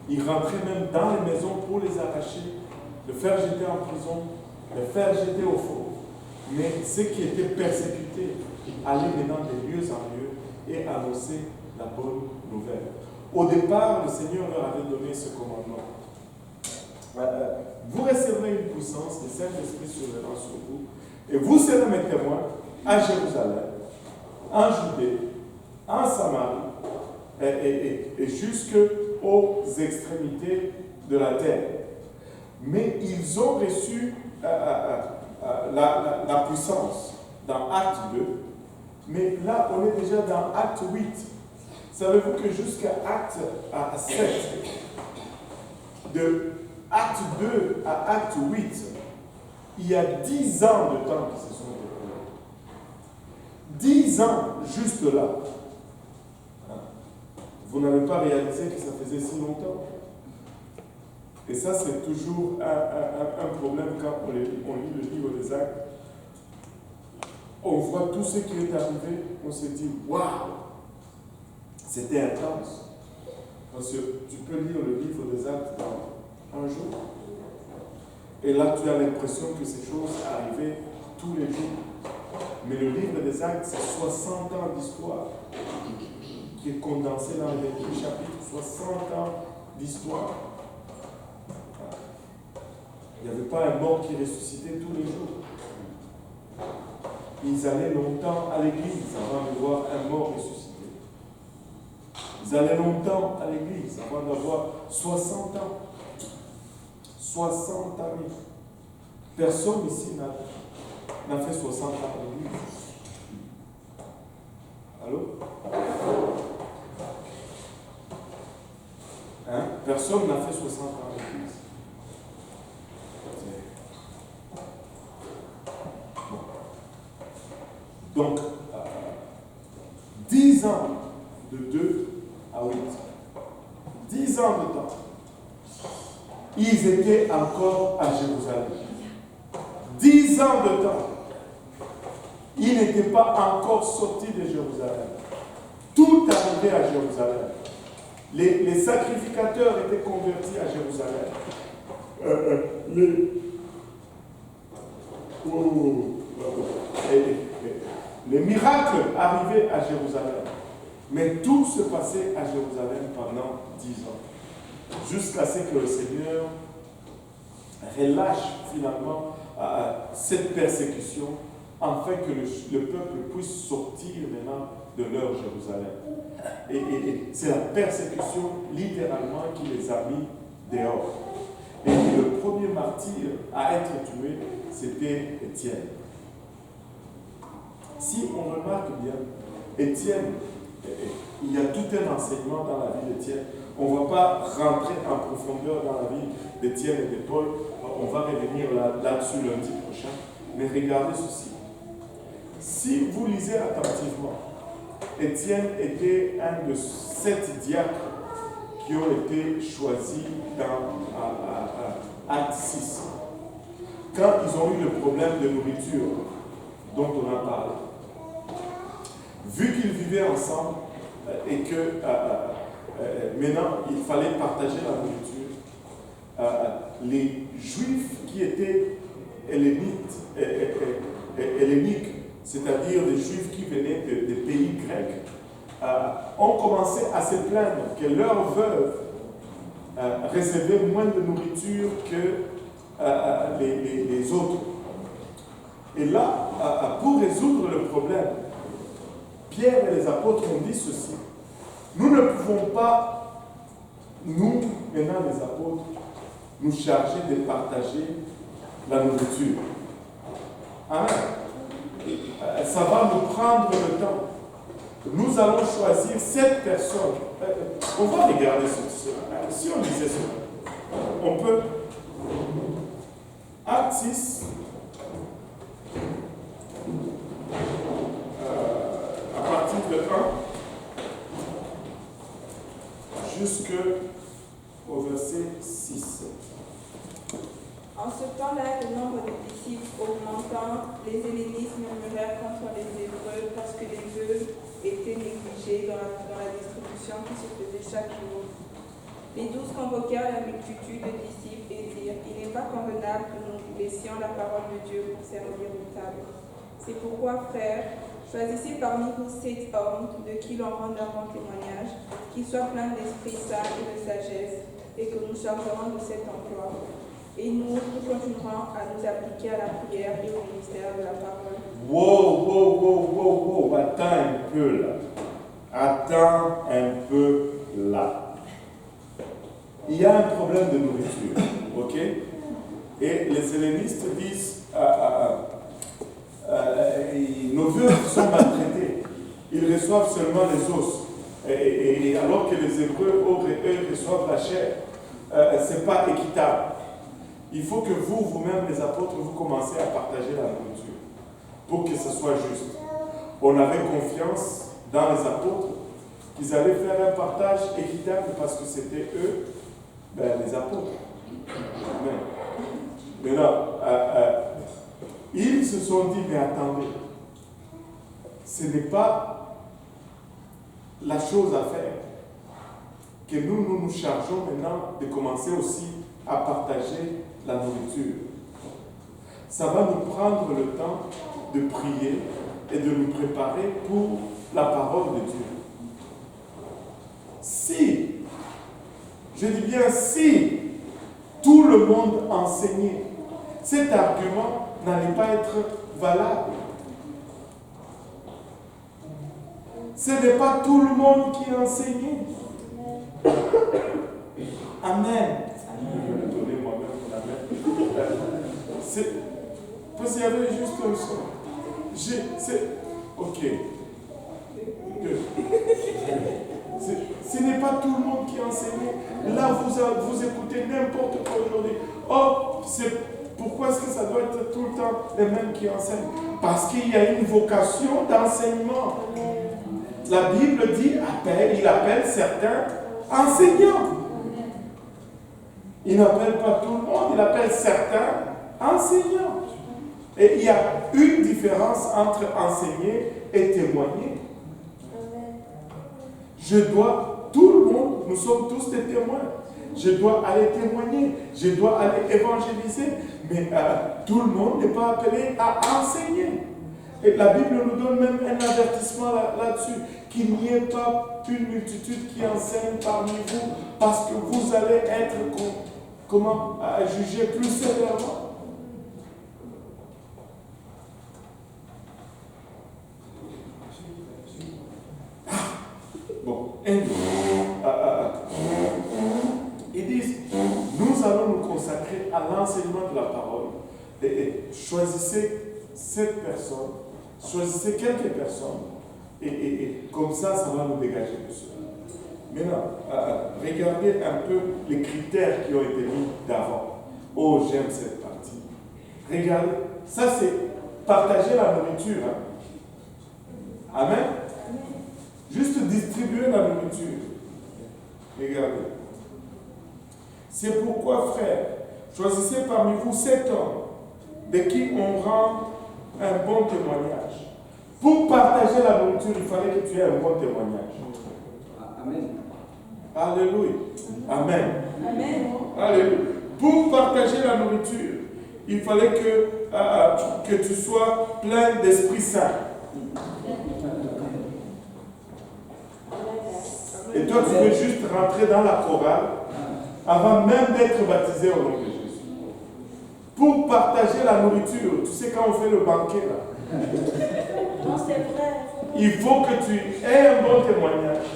Ils rentraient même dans les maisons pour les arracher, les faire jeter en prison, les faire jeter au feu. Mais ceux qui étaient persécutés allaient maintenant de lieu en lieu et annoncer la bonne nouvelle. Au départ, le Seigneur leur avait donné ce commandement. Vous recevrez une puissance, le Saint-Esprit surviendra sur vous, et vous serez mes témoins à Jérusalem, en Judée, en Samarie, et jusqu'aux extrémités de la terre. Mais ils ont reçu la puissance dans Acte 2, mais là on est déjà dans Acte 8. Savez-vous que jusqu'à Acte 7, de Acte 2 à Acte 8, il y a 10 ans de temps qui se sont déroulés. 10 ans juste là. Vous n'avez pas réalisé que ça faisait si longtemps. Et ça, c'est toujours un problème quand on lit le livre des Actes. On voit tout ce qui est arrivé, on se dit, waouh, c'était intense. Parce que tu peux lire le livre des Actes dans un jour. Et là, tu as l'impression que ces choses arrivaient tous les jours. Mais le livre des Actes, c'est 60 ans d'histoire qui est condensé dans les 28 chapitres. 60 ans d'histoire. Il n'y avait pas un mort qui ressuscitait tous les jours. Ils allaient longtemps à l'église avant de voir un mort ressuscité. Ils allaient longtemps à l'église avant d'avoir 60 ans. 60 années. Personne ici n'a fait 60 ans à l'église. Allô? Hein? Personne n'a fait 60 ans à l'église. Donc, 10 ans de 2 à ans de temps, ils étaient encore à Jérusalem. 10 ans de temps, ils n'étaient pas encore sortis de Jérusalem. Tout arrivait à Jérusalem. Les sacrificateurs étaient convertis à Jérusalem. Les miracles arrivaient à Jérusalem. Mais tout se passait à Jérusalem pendant 10 ans. Jusqu'à ce que le Seigneur relâche finalement cette persécution afin que le peuple puisse sortir maintenant de leur Jérusalem. Et c'est la persécution littéralement qui les a mis dehors. Et le premier martyr à être tué, c'était Étienne. Si on remarque bien, Étienne, il y a tout un enseignement dans la vie d'Étienne. On ne va pas rentrer en profondeur dans la vie d'Étienne et de Paul. On va revenir là-dessus lundi prochain. Mais regardez ceci. Si vous lisez attentivement, Étienne était un de 7 diacres qui ont été choisis dans Acte 6. Quand ils ont eu le problème de nourriture dont on a parlé, vu qu'ils vivaient ensemble et que maintenant il fallait partager la nourriture, les Juifs qui étaient helléniques, c'est-à-dire des Juifs qui venaient des pays grecs, ont commencé à se plaindre que leurs veuves recevaient moins de nourriture que les autres. Et là, pour résoudre le problème, Pierre et les apôtres ont dit ceci. Nous ne pouvons pas, nous, maintenant les apôtres, nous charger de partager la nourriture. Amen. Ça va nous prendre le temps. Nous allons choisir 7 personnes. On va regarder ceci. Si on disait cela, on peut. Acte 6. À partir de 1 jusqu'au verset 6.
En ce temps-là, le nombre de disciples augmentant, les hellénistes murmurèrent contre les Hébreux parce que les veuves étaient négligées dans la distribution qui se faisait chaque jour. Les 12 convoquèrent la multitude de disciples et dirent « Il n'est pas convenable que nous laissions la parole de Dieu pour servir aux tables. C'est pourquoi, frères, choisissez parmi vous 7 hommes de qui l'on rende un bon témoignage, qui soient pleins d'Esprit Saint et de sagesse, et que nous chargerons de cet emploi. Et nous continuerons à nous appliquer à la prière et au ministère de la parole. »
Wow. Attends un peu là. Attends un peu là. Il y a un problème de nourriture, ok? Et les hellénistes disent nos veuves sont maltraités. Ils reçoivent seulement les os. Et alors que les Hébreux, eux, reçoivent la chair, ce n'est pas équitable. Il faut que vous-même, les apôtres, vous commencez à partager la nourriture pour que ce soit juste. On avait confiance dans les apôtres qu'ils allaient faire un partage équitable parce que c'était eux, les apôtres. Amen. Maintenant, ils se sont dit, mais attendez, ce n'est pas la chose à faire que nous chargeons maintenant de commencer aussi à partager la nourriture. Ça va nous prendre le temps de prier et de nous préparer pour la parole de Dieu. Si, je dis bien si, tout le monde enseignait, cet argument n'allait pas être valable. Ce n'est pas tout le monde qui enseignait. Amen. Parce qu'il y avait juste un son. Ok. Ce n'est pas tout le monde qui enseigne. Là, vous écoutez n'importe quoi aujourd'hui. Oh, pourquoi est-ce que ça doit être tout le temps les mêmes qui enseignent? Parce qu'il y a une vocation d'enseignement. La Bible dit, il appelle certains enseignants. Il n'appelle pas tout le monde, il appelle certains enseignants. Et il y a une différence entre enseigner et témoigner. Je dois, tout le monde, nous sommes tous des témoins. Je dois aller témoigner, je dois aller évangéliser, mais tout le monde n'est pas appelé à enseigner. Et la Bible nous donne même un avertissement là-dessus, qu'il n'y ait pas une multitude qui enseigne parmi vous, parce que vous allez être jugés plus sévèrement. Bon, ils disent, nous allons nous consacrer à l'enseignement de la parole. Et choisissez cette personne, choisissez quelques personnes, et comme ça va nous dégager de cela. Maintenant, regardez un peu les critères qui ont été mis d'avant. Oh, j'aime cette partie. Regardez, ça c'est partager la nourriture. Hein. Amen. Juste distribuer la nourriture. Regardez. C'est pourquoi, frères, choisissez parmi vous 7 hommes de qui on rend un bon témoignage. Pour partager la nourriture, il fallait que tu aies un bon témoignage.
Amen.
Alléluia. Amen.
Amen.
Alléluia. Pour partager la nourriture, il fallait que tu sois plein d'Esprit Saint. Et toi, tu veux juste rentrer dans la chorale avant même d'être baptisé au nom de Jésus. Pour partager la nourriture, tu sais quand on fait le banquet là.
Non, c'est vrai.
Il faut que tu aies un bon témoignage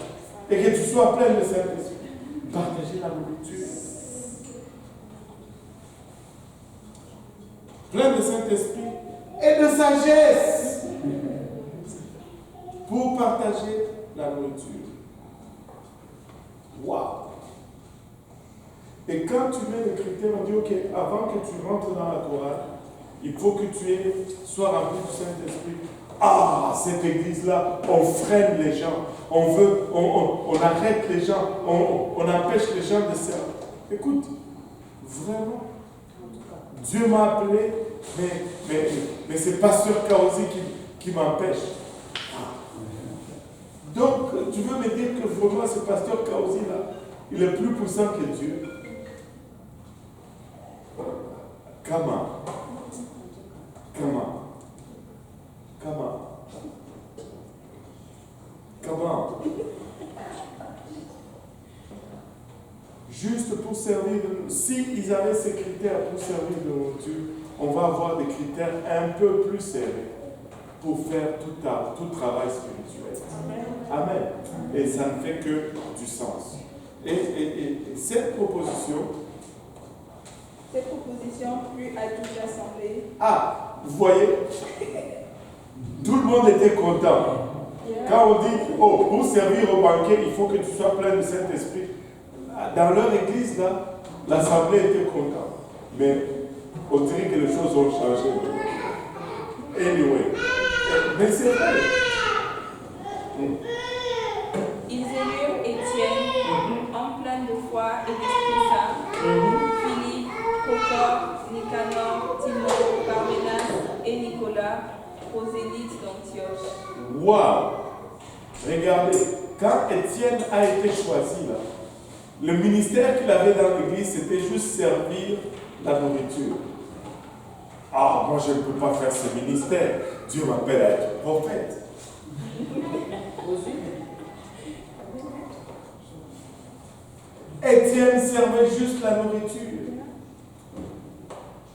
et que tu sois plein de Saint-Esprit. Partager la nourriture. Plein de Saint-Esprit et de sagesse pour partager la nourriture. Waouh! Et quand tu mets les critères, on dit ok, avant que tu rentres dans la chorale, il faut que tu sois rempli du Saint-Esprit. Ah, cette église-là, on freine les gens, on arrête les gens, on empêche les gens de servir. Écoute, vraiment, Dieu m'a appelé, mais c'est Pasteur Kaosi qui m'empêche. Donc, tu veux me dire que vraiment ce Pasteur Kaosi-là, il est plus puissant que Dieu? Comment? Juste pour servir, s'ils avaient ces critères pour servir de nourriture, on va avoir des critères un peu plus serrés pour faire tout travail spirituel. Amen. Et ça ne fait que du sens. Et cette proposition
plut à toute l'assemblée.
Ah, vous voyez, tout le monde était content. Quand on dit, oh, pour servir au banquet, il faut que tu sois plein de Saint-Esprit. Dans leur église, là, l'assemblée était contente. Mais on dirait que les choses ont changé. Anyway. Mais c'est vrai.
Ils élurent Étienne, en plein de foi et d'Esprit Saint, Philippe, Procor, Nicanor, Timon, Parménas et Nicolas, prosélytes d'Antioche.
Waouh! Regardez, quand Étienne a été choisi, là, le ministère qu'il avait dans l'église, c'était juste servir la nourriture. Ah, moi je ne peux pas faire ce ministère. Dieu m'appelle à être prophète. Étienne servait juste la nourriture.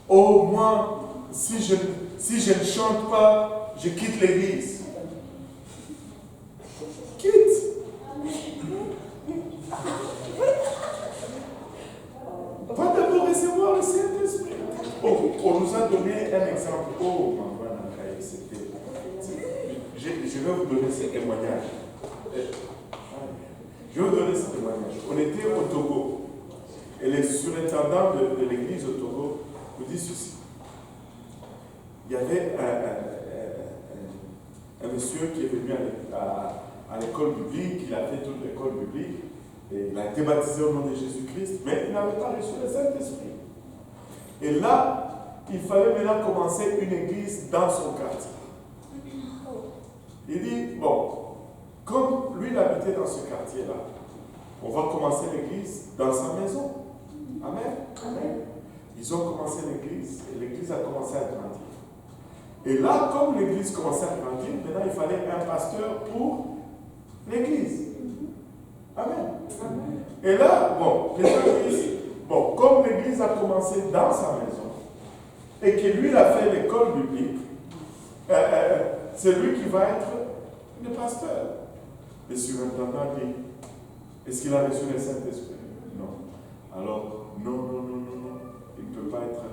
Oh, moi, si je ne chante pas, je quitte l'église. Quitte. Va d'abord recevoir le Saint-Esprit. Oh, on nous a donné un exemple. Oh, maman, je vais vous donner ce témoignage. Je vais vous donner ce témoignage. On était au Togo. Et le surintendant de l'église au Togo nous dit ceci. Il y avait un monsieur qui est venu à l'école biblique, il a fait toute l'école biblique. Et il a été baptisé au nom de Jésus-Christ, mais il n'avait pas reçu le Saint-Esprit. Et là, il fallait maintenant commencer une église dans son quartier. Il dit, bon, comme lui il habitait dans ce quartier-là, on va commencer l'église dans sa maison. Amen.
Amen.
Ils ont commencé l'église et l'église a commencé à grandir. Et là, comme l'église commençait à grandir, maintenant il fallait un pasteur pour l'église. Amen.
Amen.
Et là, bon, les gens disent, bon, comme l'église a commencé dans sa maison et que lui il a fait l'école biblique, c'est lui qui va être le pasteur. Le surintendant dit, est-ce qu'il a reçu le Saint-Esprit? Non. Alors, non, il ne peut pas être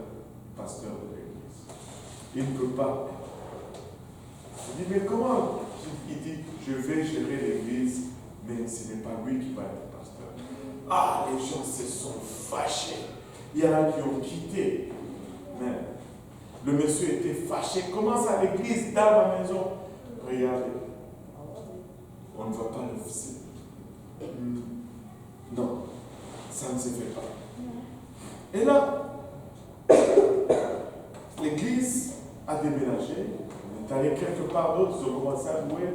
pasteur de l'église. Il ne peut pas. Il dit, mais comment? Il dit, je vais gérer l'église, mais ce n'est pas lui qui va être pasteur. Ah, les gens se sont fâchés. Il y en a qui ont quitté. Mais le monsieur était fâché. Comment ça, l'église dans ma maison? Regardez. On ne va pas le faire. Non, ça ne se fait pas. Et là, l'église a déménagé. On est allé quelque part d'autre, ils ont commencé à louer.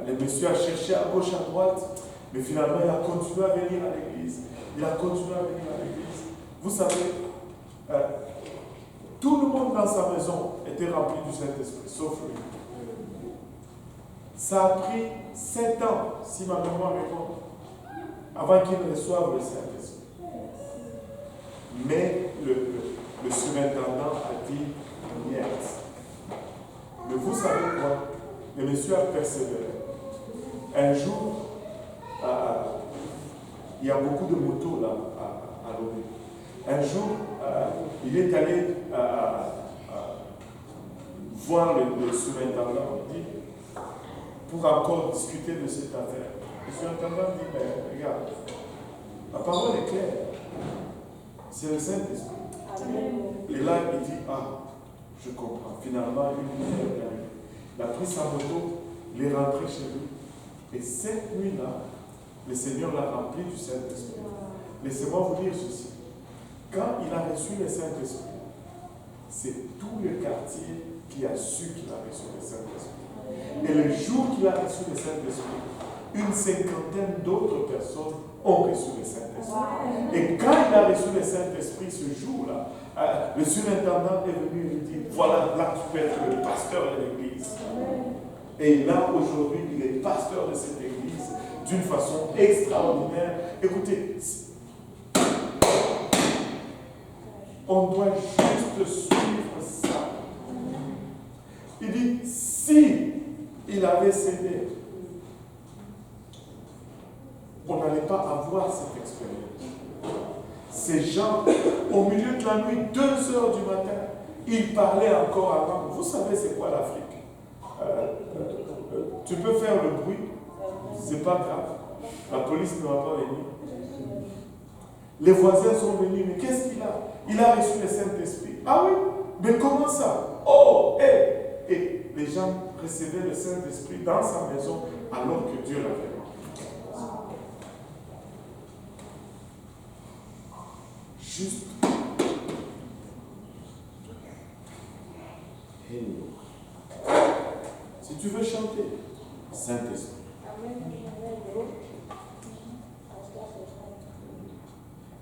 Le monsieur a cherché à gauche, à droite, mais finalement, il a continué à venir à l'église. Il a continué à venir à l'église. Vous savez, tout le monde dans sa maison était rempli du Saint-Esprit, sauf lui. Ça a pris 7 ans, si ma mémoire est bonne, avant qu'il ne reçoive le Saint-Esprit. Mais le surintendant a dit yes. Mais vous savez quoi? Le monsieur a persévéré. Un jour, il y a beaucoup de motos là à Lomé. Un jour, il est allé voir le surintendant. Il dit, pour encore discuter de cette affaire. Le surintendant dit, mais regarde, la parole est claire. C'est le Saint-Esprit. Et là, il dit, ah, je comprends. Finalement, il a pris sa moto, il est rentré chez lui. Et cette nuit-là, le Seigneur l'a rempli du Saint-Esprit. Laissez-moi vous dire ceci. Quand il a reçu le Saint-Esprit, c'est tout le quartier qui a su qu'il a reçu le Saint-Esprit. Et le jour qu'il a reçu le Saint-Esprit, une cinquantaine d'autres personnes ont reçu le Saint-Esprit. Et quand il a reçu le Saint-Esprit ce jour-là, le surintendant est venu et lui dit, voilà, là tu peux être le pasteur de l'église. Et là, aujourd'hui, il est pasteur de cette église d'une façon extraordinaire. Écoutez, on doit juste suivre ça. Il dit, si il avait cédé, on n'allait pas avoir cette expérience. Ces gens, au milieu de la nuit, 2 heures du matin, ils parlaient encore avant. Vous savez c'est quoi l'Afrique? Tu peux faire le bruit, c'est pas grave. La police ne va pas venir. Les voisins sont venus, mais qu'est-ce qu'il a? Il a reçu le Saint-Esprit. Ah oui? Mais comment ça? Oh, hey! Et les gens recevaient le Saint-Esprit dans sa maison alors que Dieu l'avait. Juste. Si tu veux chanter, Saint-Esprit.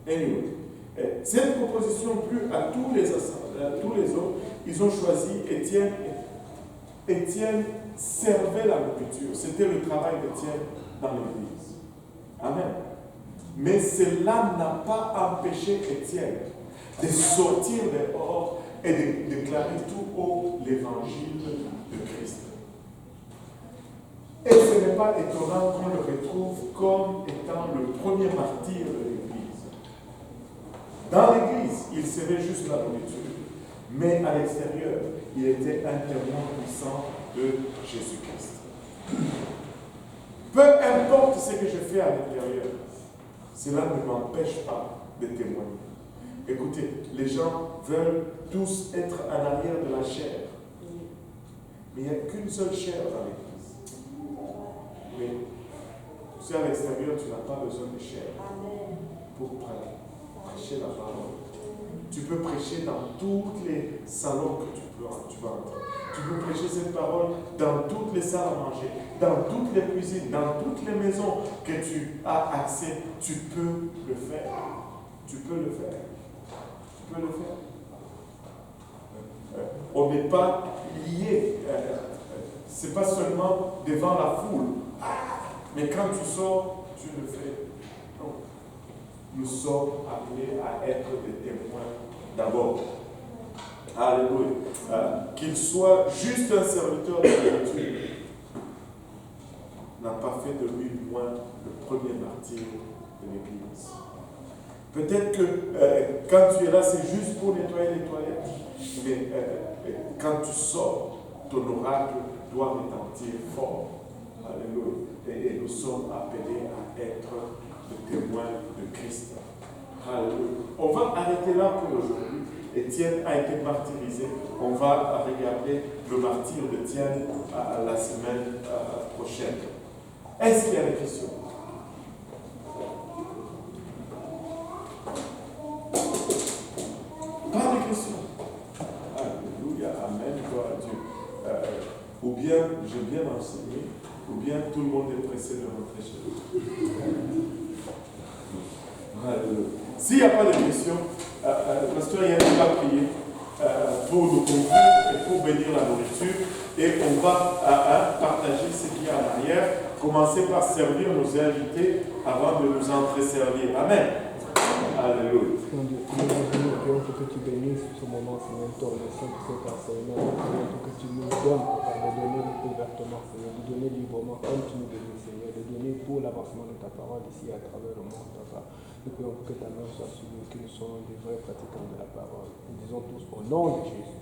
Anyway, cette proposition plut à tous les autres. Ils ont choisi Étienne. Étienne servait la nourriture. C'était le travail d'Étienne dans l'église. Amen. Mais cela n'a pas empêché Étienne de sortir dehors et de déclarer tout haut l'évangile de Christ. Et ce n'est pas étonnant qu'on le retrouve comme étant le premier martyr de l'Église. Dans l'Église, il servait juste la nourriture, mais à l'extérieur, il était un témoin puissant de Jésus-Christ. Peu importe ce que je fais à l'intérieur, cela ne m'empêche pas de témoigner. Écoutez, les gens veulent tous être en arrière de la chair. Mais il n'y a qu'une seule chair dans l'Église. Mais es à l'extérieur, tu n'as pas besoin de chair
Amen.
pour prêcher la parole. Tu peux prêcher dans tous les salons que tu vas entrer. Tu peux prêcher cette parole dans toutes les salles à manger, dans toutes les cuisines, dans toutes les maisons que tu as accès. Tu peux le faire. Tu peux le faire. Tu peux le faire. On n'est pas lié. Ce n'est pas seulement devant la foule. Mais quand tu sors, tu le fais. Non. Nous sommes appelés à être des témoins d'abord. Alléluia. Qu'il soit juste un serviteur de Dieu n'a pas fait de lui moins le premier martyr de l'Église. Peut-être que quand tu es là, c'est juste pour nettoyer les toilettes. Mais quand tu sors, ton oracle doit retentir fort. Alléluia. Et nous sommes appelés à être des témoins de Christ. Alléluia. On va arrêter là pour aujourd'hui. Étienne a été martyrisé. On va regarder le martyr d'Étienne la semaine prochaine. Est-ce qu'il y a des questions? Pas de questions. Alléluia, amen, gloire à Dieu. Ou bien j'ai bien enseigné, ou bien tout le monde est pressé de rentrer chez lui. Alléluia. S'il n'y a pas de questions, le pasteur Yann va prier pour nous conclure et pour bénir la nourriture. Et on va partager ce qu'il y a en arrière. Commencer par servir nos invités avant de nous entre-servir. Amen. Alléluia.
Nous prions pour que tu bénisses ce moment, Seigneur, ton leçon pour cet enseignement. Nous prions pour que tu nous donnes, de donner ouvertement, Seigneur, de donner librement comme tu nous bénis, Seigneur, de donner pour l'avancement de ta parole ici à travers le monde, Papa. Nous prions pour que ta main soit sur nous, que nous soyons des vrais pratiquants de la parole. Nous disons tous au nom de Jésus.